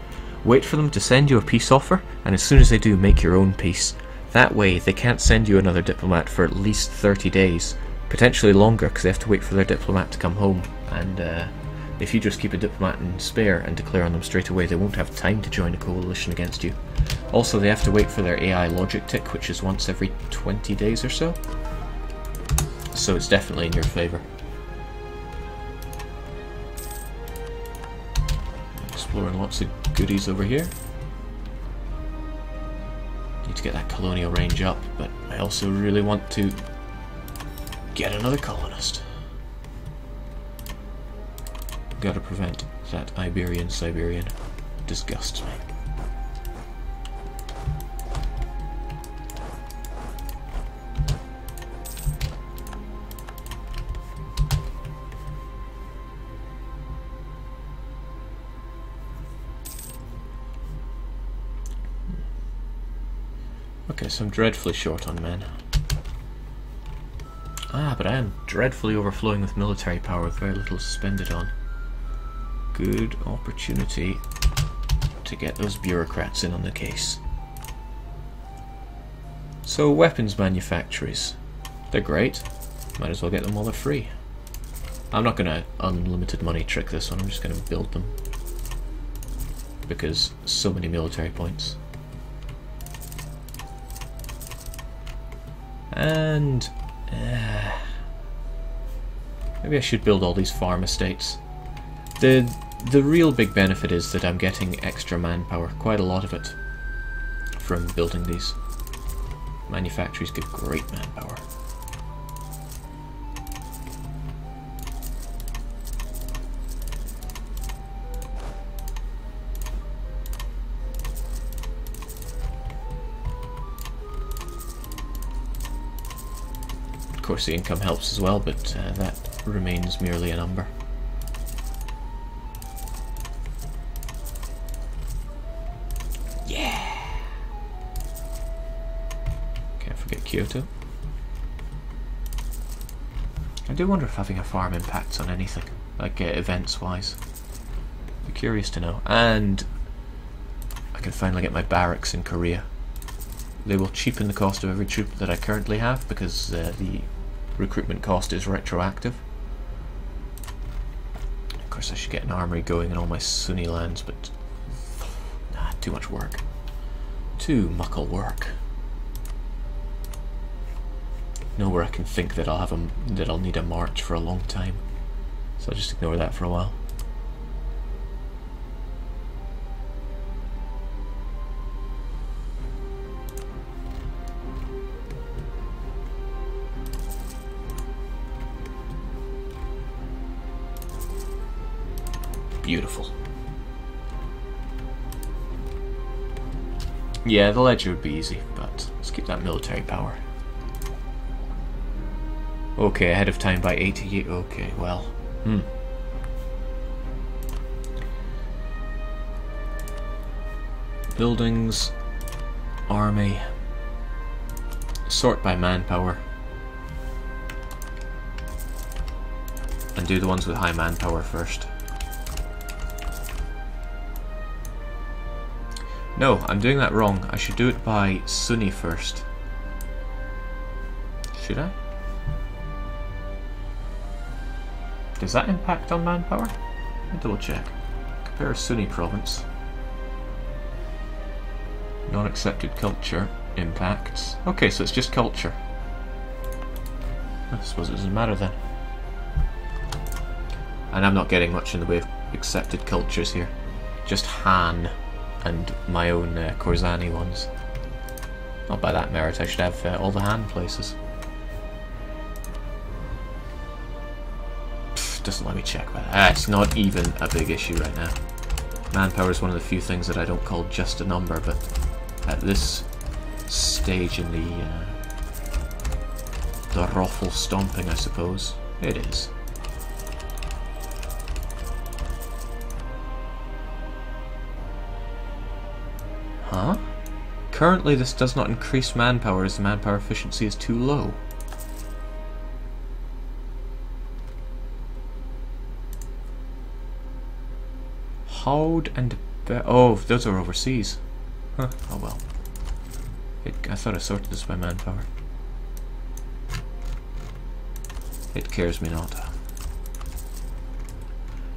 A: wait for them to send you a peace offer, and as soon as they do, make your own peace. That way, they can't send you another diplomat for at least 30 days, potentially longer, because they have to wait for their diplomat to come home, and if you just keep a diplomat in spare and declare on them straight away, they won't have time to join a coalition against you. Also, they have to wait for their AI logic tick, which is once every 20 days or so. So it's definitely in your favour. Exploring lots of goodies over here. Need to get that colonial range up, but I also really want to get another colonist. Gotta prevent that Iberian-Siberian. Disgusts me. Okay, so I'm dreadfully short on men. But I am dreadfully overflowing with military power with very little suspended on. Good opportunity to get those bureaucrats in on the case. So, weapons manufactories. They're great. Might as well get them while they're free. I'm not going to unlimited money trick this one, I'm just going to build them. Because so many military points. And maybe I should build all these farm estates. The real big benefit is that I'm getting extra manpower, quite a lot of it, from building these. Manufactories give great manpower. Of course, the income helps as well, but that remains merely a number. Yeah! Can't forget Kyoto. I do wonder if having a farm impacts on anything, like events-wise. Be curious to know. And I can finally get my barracks in Korea. They will cheapen the cost of every troop that I currently have because the recruitment cost is retroactive. Of course, I should get an armory going in all my Sunni lands, but too much work. Too muckle work. Nowhere I can think that I'll need a march for a long time, so I'll just ignore that for a while. Beautiful. Yeah, the ledger would be easy, but let's keep that military power. Okay, ahead of time by 88. Okay, well. Buildings, army, sort by manpower, and do the ones with high manpower first. No, I'm doing that wrong. I should do it by Sunni first. Should I? Does that impact on manpower? Let me double check. Compare Sunni province. Non-accepted culture impacts. Okay, so it's just culture. I suppose it doesn't matter then. And I'm not getting much in the way of accepted cultures here. Just Han and my own Khorassani ones. Not by that merit, I should have all the Han places. Pfft, doesn't let me check that. It's not even a big issue right now. Manpower is one of the few things that I don't call just a number, but at this stage in the ruffle stomping, I suppose, it is. Huh? Currently this does not increase manpower as the manpower efficiency is too low. Hold and oh, those are overseas. Huh, oh well. I thought I sorted this by manpower. It cares me not.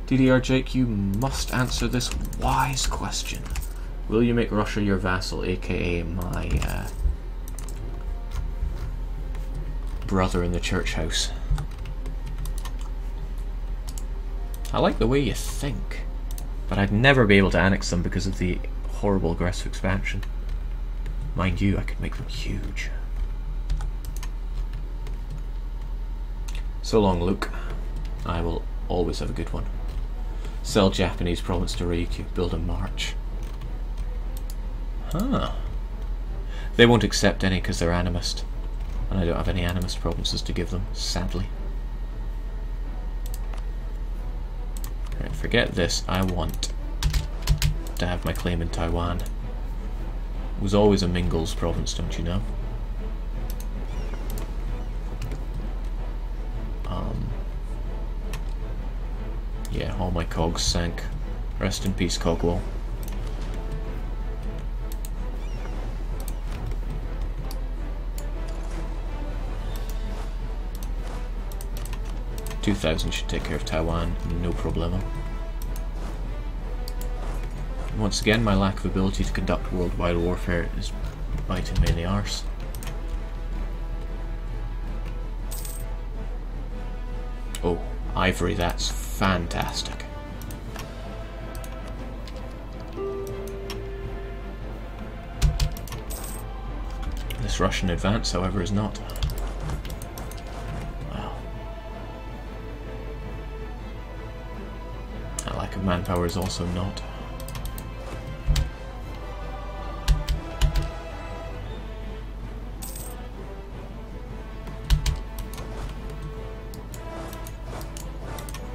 A: DDR Jake, you must answer this wise question. Will you make Russia your vassal, aka my brother in the church house? I like the way you think, but I'd never be able to annex them because of the horrible aggressive expansion. Mind you, I could make them huge. So long, Luke. I will always have a good one. Sell Japanese province to Ryukyu, build a march. Huh. They won't accept any because they're animist. And I don't have any animist provinces to give them, sadly. Right, forget this. I want to have my claim in Taiwan. It was always a Mingles province, don't you know? Yeah, all my cogs sank. Rest in peace, Cogwall. $2,000 should take care of Taiwan, no problemo. Once again, my lack of ability to conduct worldwide warfare is biting me in the arse. Oh, ivory, that's fantastic. This Russian advance, however, is not. Wow. That lack of manpower is also not.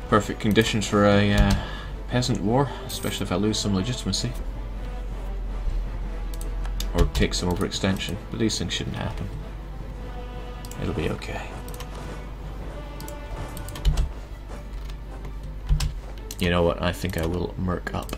A: Perfect conditions for a peasant war, especially if I lose some legitimacy. Or take some overextension, but these things shouldn't happen. It'll be okay. You know what, I think I will merc up.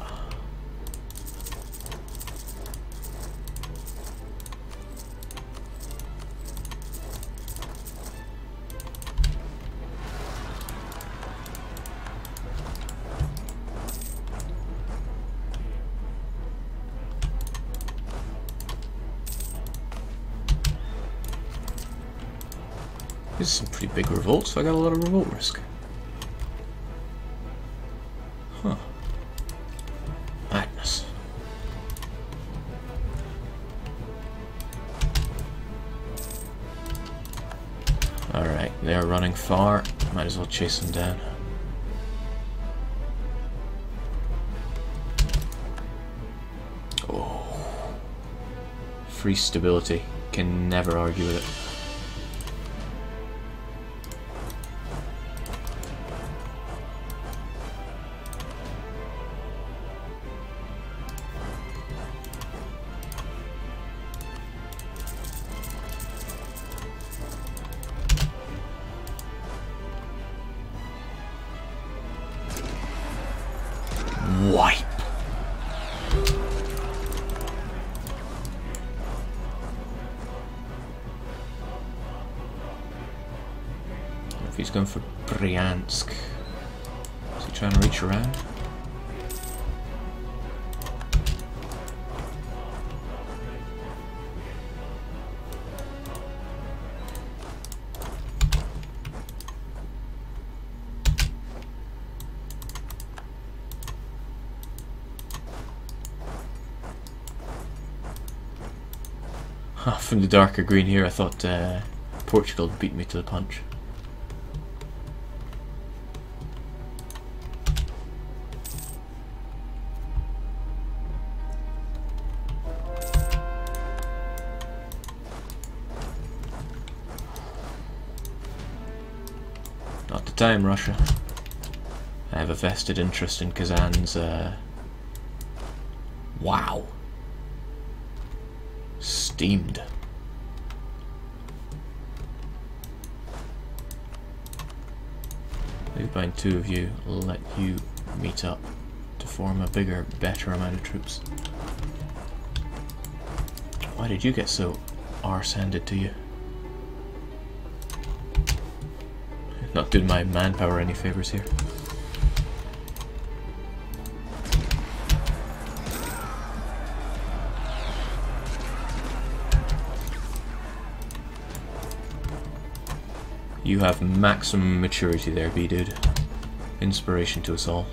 A: This is some pretty big revolts, so I got a lot of revolt risk. Huh. Madness. Alright, they're running far. Might as well chase them down. increased stability. Can never argue with it. Wipe. If he's going for Bryansk, is he trying to reach around? From the darker green here, I thought Portugal beat me to the punch. Not the time, Russia. I have a vested interest in Kazan's. Wow. Steamed. Leave behind two of you, let you meet up to form a bigger, better amount of troops. Why did you get so arse-handed to you? Not doing my manpower any favours here. You have maximum maturity there, B-dude. Inspiration to us all.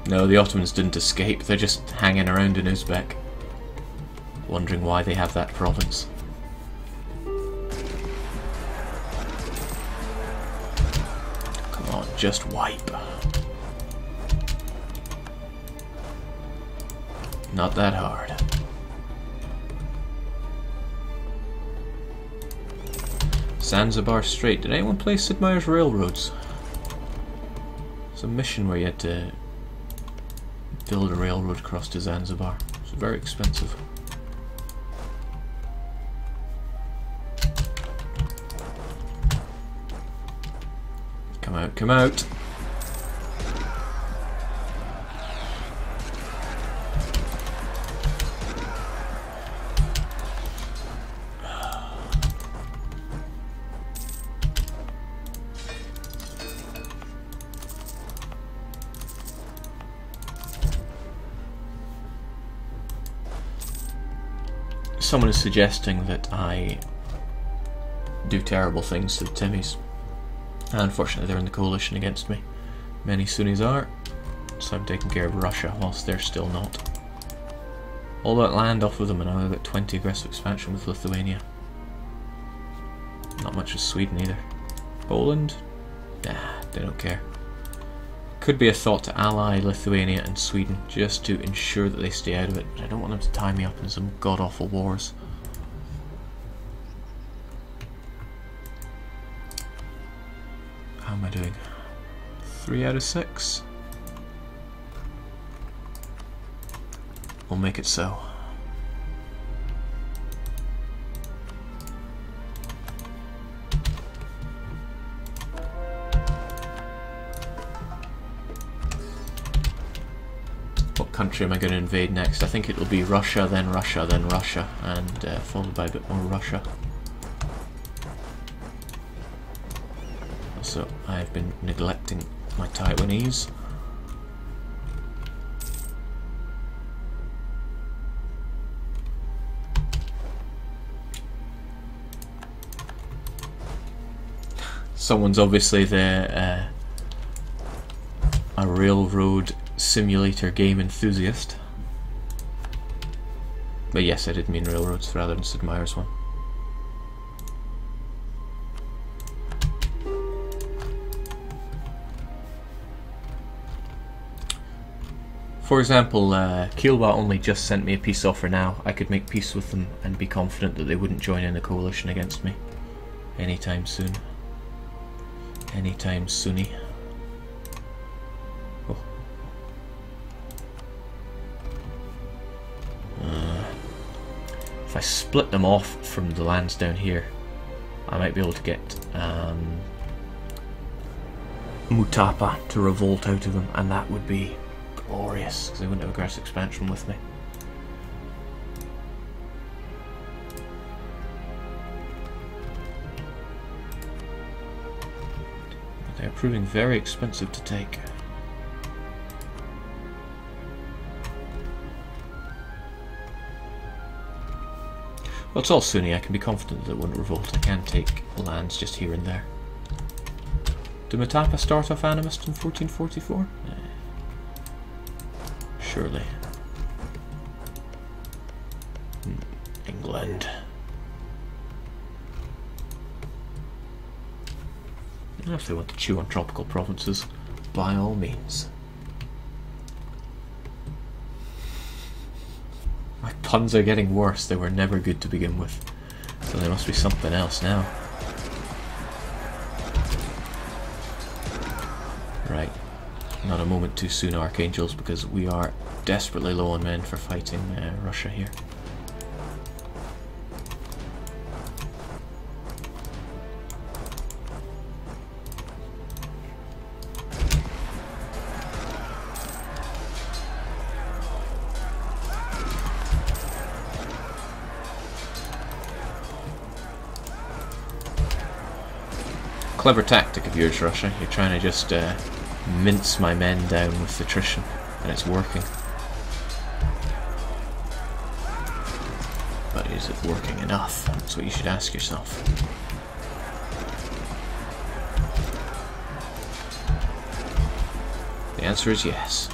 A: No, the Ottomans didn't escape, they're just hanging around in Uzbek, wondering why they have that province. Come on, just wipe. Not that hard. Zanzibar Strait. Did anyone play Sid Meier's Railroads? It's a mission where you had to build a railroad across to Zanzibar. It's very expensive. Come out, come out! Someone is suggesting that I do terrible things to the Timmies. Unfortunately, they're in the coalition against me. Many Sunnis are, so I'm taking care of Russia whilst they're still not. All that land off of them, and I've got 20 aggressive expansion with Lithuania. Not much with Sweden either. Poland? Nah, they don't care. Could be a thought to ally Lithuania and Sweden just to ensure that they stay out of it, but I don't want them to tie me up in some god-awful wars. How am I doing? 3 out of 6? We'll make it so. What country am I going to invade next? I think it will be Russia, then Russia, then Russia, and followed by a bit more Russia. Also, I have been neglecting my Taiwanese. Someone's obviously a railroad simulator game enthusiast. But yes, I did mean railroads rather than Sid Meier's one. For example, Kielwa only just sent me a peace offer now. I could make peace with them and be confident that they wouldn't join in a coalition against me anytime soon. Anytime soony. Oh. If I split them off from the lands down here, I might be able to get Mutapa to revolt out of them, and that would be glorious, because they wouldn't have aggressive expansion with me. But they are proving very expensive to take. Well, it's all Sunni. I can be confident that it wouldn't revolt. I can take lands just here and there. Did Mutapa start off animist in 1444? Surely. England. If they want to chew on tropical provinces, by all means. My puns are getting worse. They were never good to begin with. So there must be something else now. Right. Not a moment too soon, Archangels, because we are desperately low on men for fighting Russia here. Clever tactic of yours, Russia. You're trying to just mince my men down with attrition, and it's working. But is it working enough? That's what you should ask yourself. The answer is yes.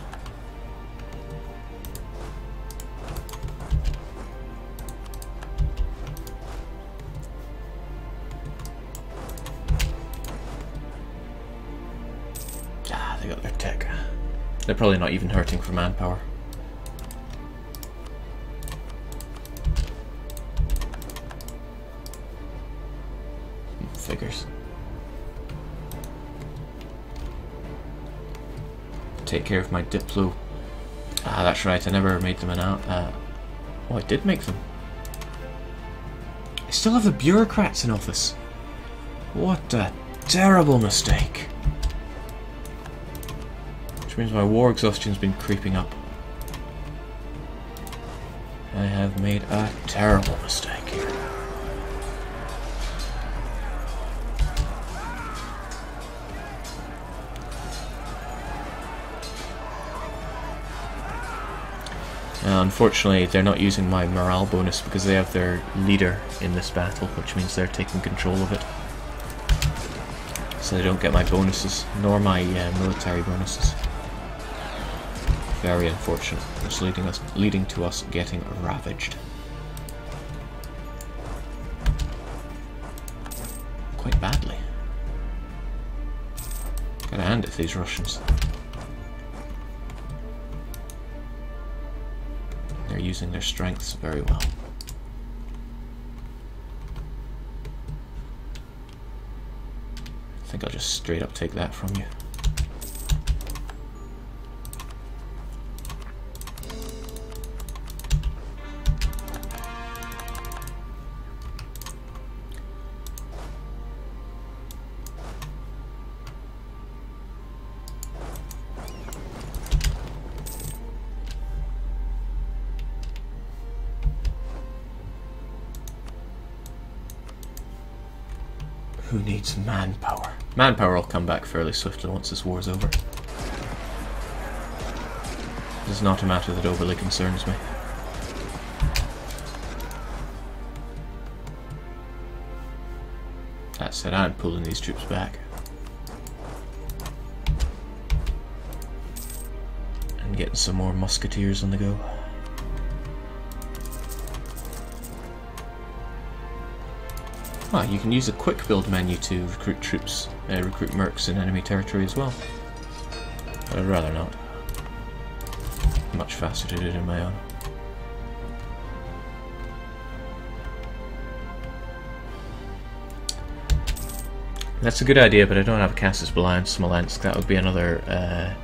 A: They got their tech. They're probably not even hurting for manpower. Figures. Take care of my Diplo. Ah, that's right, I never made them an out. Oh, I did make them. I still have the bureaucrats in office. What a terrible mistake. Which means my war exhaustion's been creeping up. I have made a terrible mistake here. Unfortunately, they're not using my morale bonus because they have their leader in this battle, which means they're taking control of it. So they don't get my bonuses, nor my military bonuses. Very unfortunate. It's leading to us getting ravaged. Quite badly. Gotta hand it to these Russians. They're using their strengths very well. I think I'll just straight up take that from you. Who needs manpower? Manpower will come back fairly swiftly once this war's over. This is not a matter that overly concerns me. That said, I'm pulling these troops back. And getting some more musketeers on the go. Ah, you can use a quick build menu to recruit troops, recruit mercs in enemy territory as well. But I'd rather not. Much faster to do it on my own. That's a good idea, but I don't have a Casus Belli in Smolensk. That would be another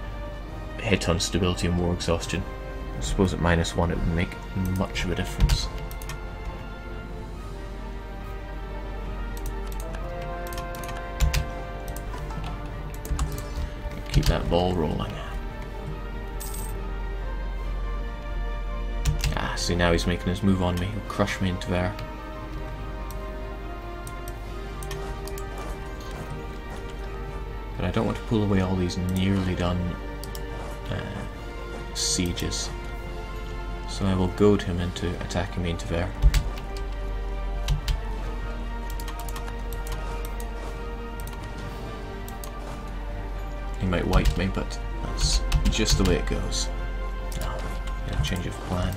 A: hit on stability and war exhaustion. I suppose at -1 it wouldn't make much of a difference. Keep that ball rolling. Ah, see, now he's making his move on me. He'll crush me into there. But I don't want to pull away all these nearly done sieges. So I will goad him into attacking me into there. He might wipe me, but that's just the way it goes. No, yeah, change of plan.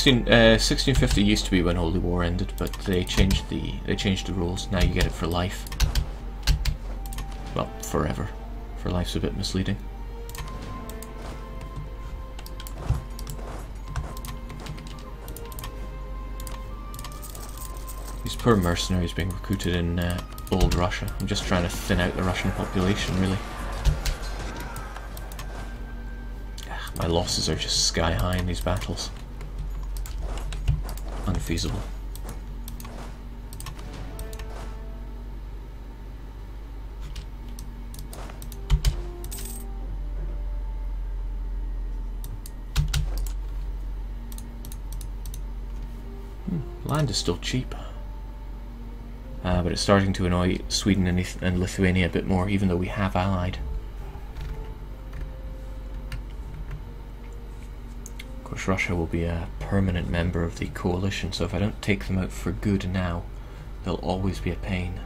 A: Uh, 1650 used to be when Holy War ended, but they changed the rules. Now you get it for life. Well, forever. For life's a bit misleading. These poor mercenaries being recruited in old Russia. I'm just trying to thin out the Russian population, really. My losses are just sky high in these battles. Unfeasible. Land is still cheap. But it's starting to annoy Sweden and Lithuania a bit more, even though we have allied. Of course, Russia will be a permanent member of the coalition, so if I don't take them out for good now, they'll always be a pain.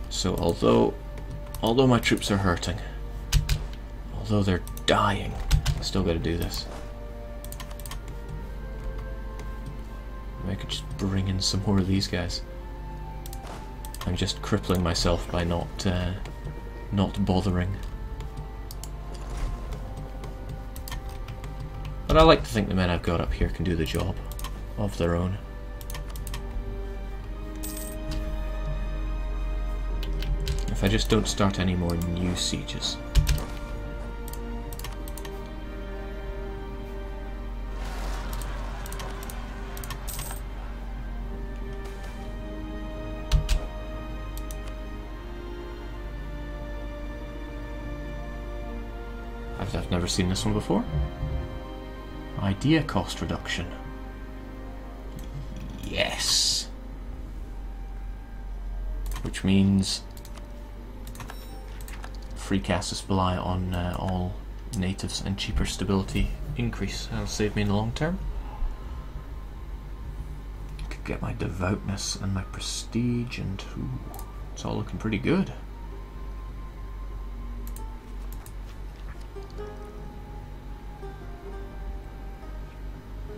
A: So although my troops are hurting, although they're dying, I still got to do this. I could just bring in some more of these guys. I'm just crippling myself by not bothering. But I like to think the men I've got up here can do the job of their own. If I just don't start any more new sieges. I've never seen this one before. Idea cost reduction. Yes. Which means free Casus Belli on all natives and cheaper stability increase. That'll save me in the long term. Could get my devoutness and my prestige, and ooh, it's all looking pretty good.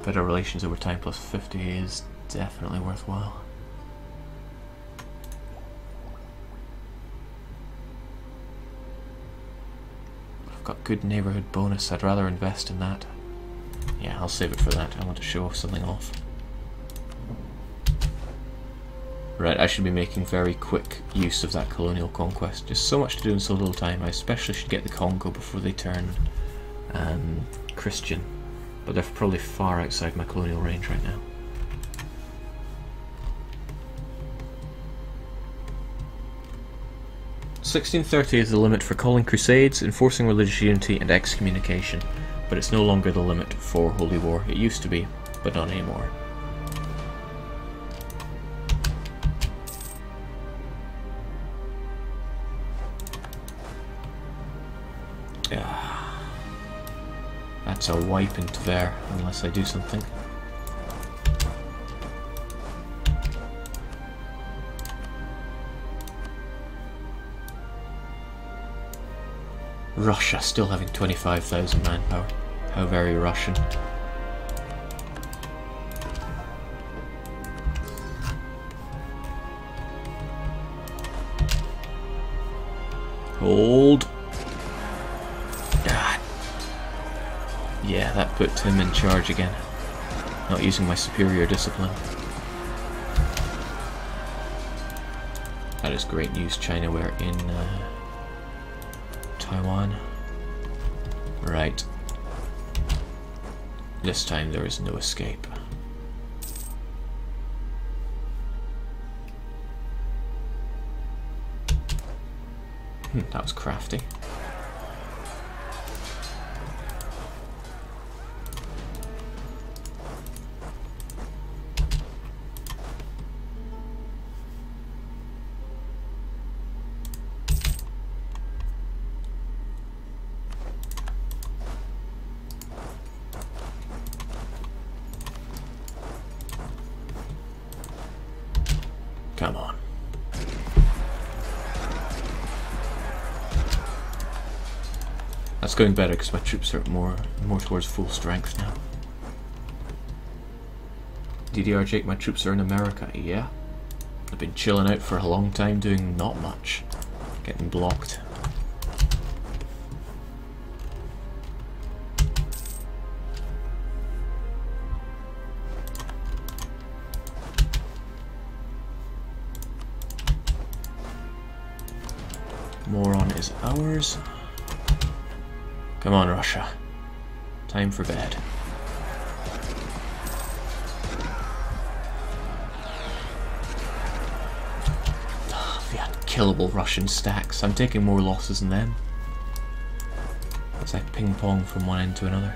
A: Better relations over time plus 50 is definitely worthwhile. I've got good neighbourhood bonus, I'd rather invest in that. Yeah, I'll save it for that, I want to show something off. Right, I should be making very quick use of that colonial conquest. Just so much to do in so little time. I especially should get the Congo before they turn Christian. But they're probably far outside my colonial range right now. $1630 is the limit for calling crusades, enforcing religious unity, and excommunication, but it's no longer the limit for Holy War. It used to be, but not anymore. That's a wipe into there, unless I do something. Russia still having 25,000 manpower. How very Russian. Hold. God. Yeah, that put him in charge again. Not using my superior discipline. That is great news, China. We're in Taiwan. Right. This time there is no escape. That was crafty. Come on. That's going better because my troops are more towards full strength now. DDR Jake, my troops are in America. Yeah. I've been chilling out for a long time doing not much. Getting blocked. Moron is ours. Come on, Russia. Time for bed. The unkillable Russian stacks. I'm taking more losses than them. As I ping pong from one end to another.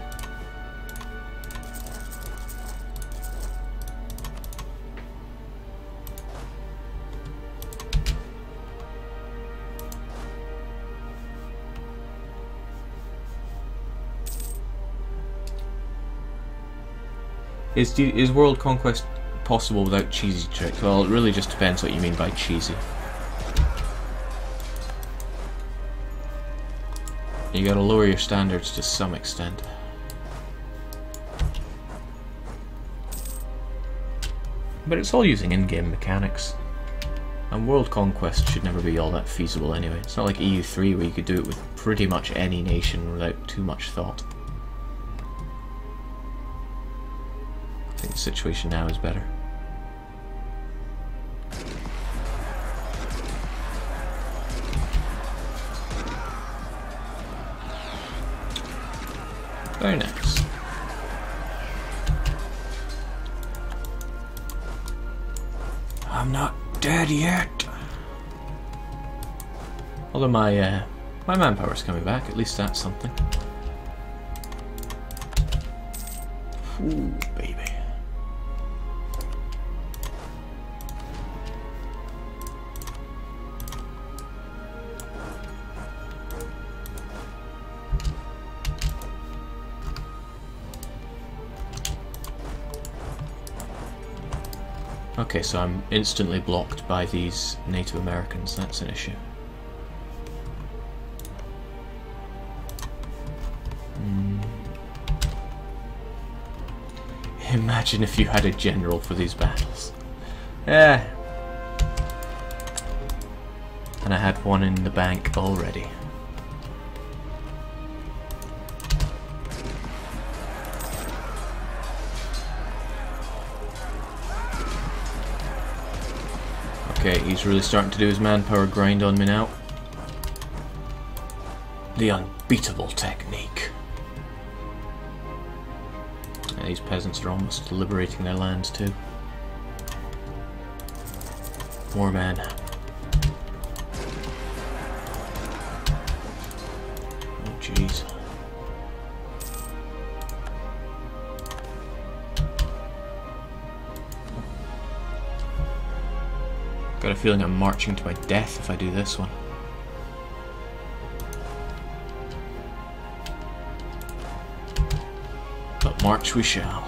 A: Is world conquest possible without cheesy tricks? Well, it really just depends what you mean by cheesy. You gotta lower your standards to some extent. But it's all using in-game mechanics. And world conquest should never be all that feasible anyway. It's not like EU3 where you could do it with pretty much any nation without too much thought. I think the situation now is better. Very nice. I'm not dead yet. Although my manpower's coming back, at least that's something. Ooh, baby. Okay, so I'm instantly blocked by these Native Americans. That's an issue. Imagine if you had a general for these battles. Yeah. And I had one in the bank already. Okay, he's really starting to do his manpower grind on me now. The unbeatable technique. And these peasants are almost liberating their lands too. More men. Oh jeez. Got a feeling I'm marching to my death if I do this one. March we shall.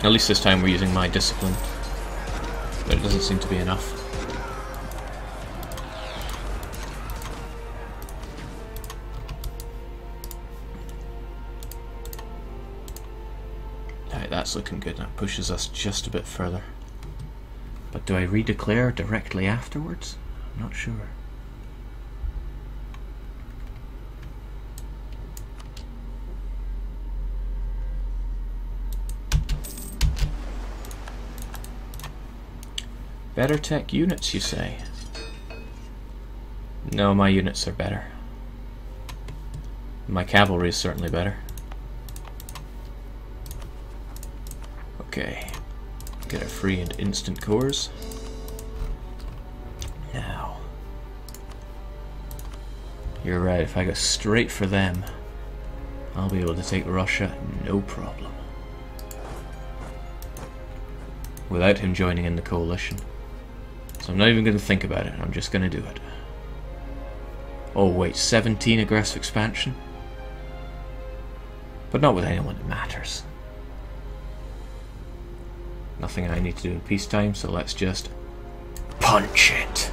A: At least this time we're using my discipline, but it doesn't seem to be enough. Alright, that's looking good. That pushes us just a bit further. But do I redeclare directly afterwards? I'm not sure. Better tech units, you say? No, my units are better. My cavalry is certainly better. Okay. Get our free and instant cores. Now. You're right, if I go straight for them, I'll be able to take Russia, no problem. Without him joining in the coalition. So I'm not even going to think about it, I'm just going to do it. Oh wait, 17 aggressive expansion? But not with anyone that matters. Nothing I need to do in peacetime, so let's just punch it.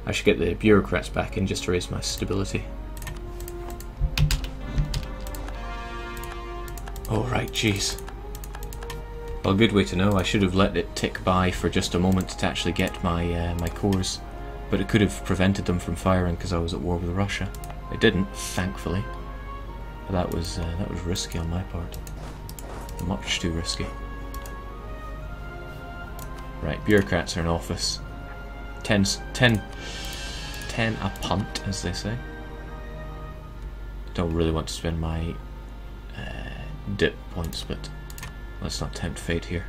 A: I should get the bureaucrats back in just to raise my stability. Oh right, jeez. Well, good way to know. I should have let it tick by for just a moment to actually get my my cores, but it could have prevented them from firing because I was at war with Russia. It didn't, thankfully. But that was risky on my part. Much too risky. Right, bureaucrats are in office. 10 a punt, as they say. Don't really want to spend my dip points, but let's not tempt fate here.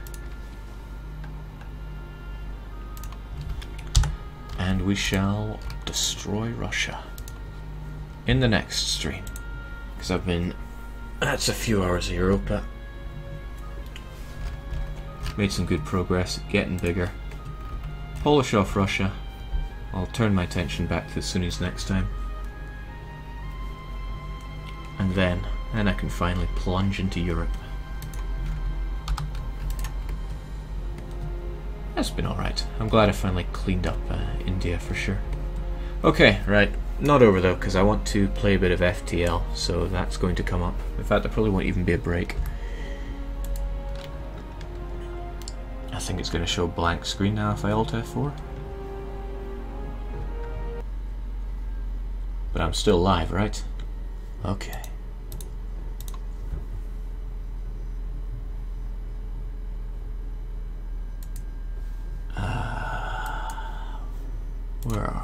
A: And we shall destroy Russia in the next stream. Because I've been... that's a few hours of Europa. Made some good progress, getting bigger. Polish off Russia. I'll turn my attention back to the Sunnis next time. And then I can finally plunge into Europe. That's been alright. I'm glad I finally cleaned up India for sure. Okay, right. Not over though, because I want to play a bit of FTL, so that's going to come up. In fact, there probably won't even be a break. I think it's going to show blank screen now if I Alt F4. But I'm still live, right? Okay. Where are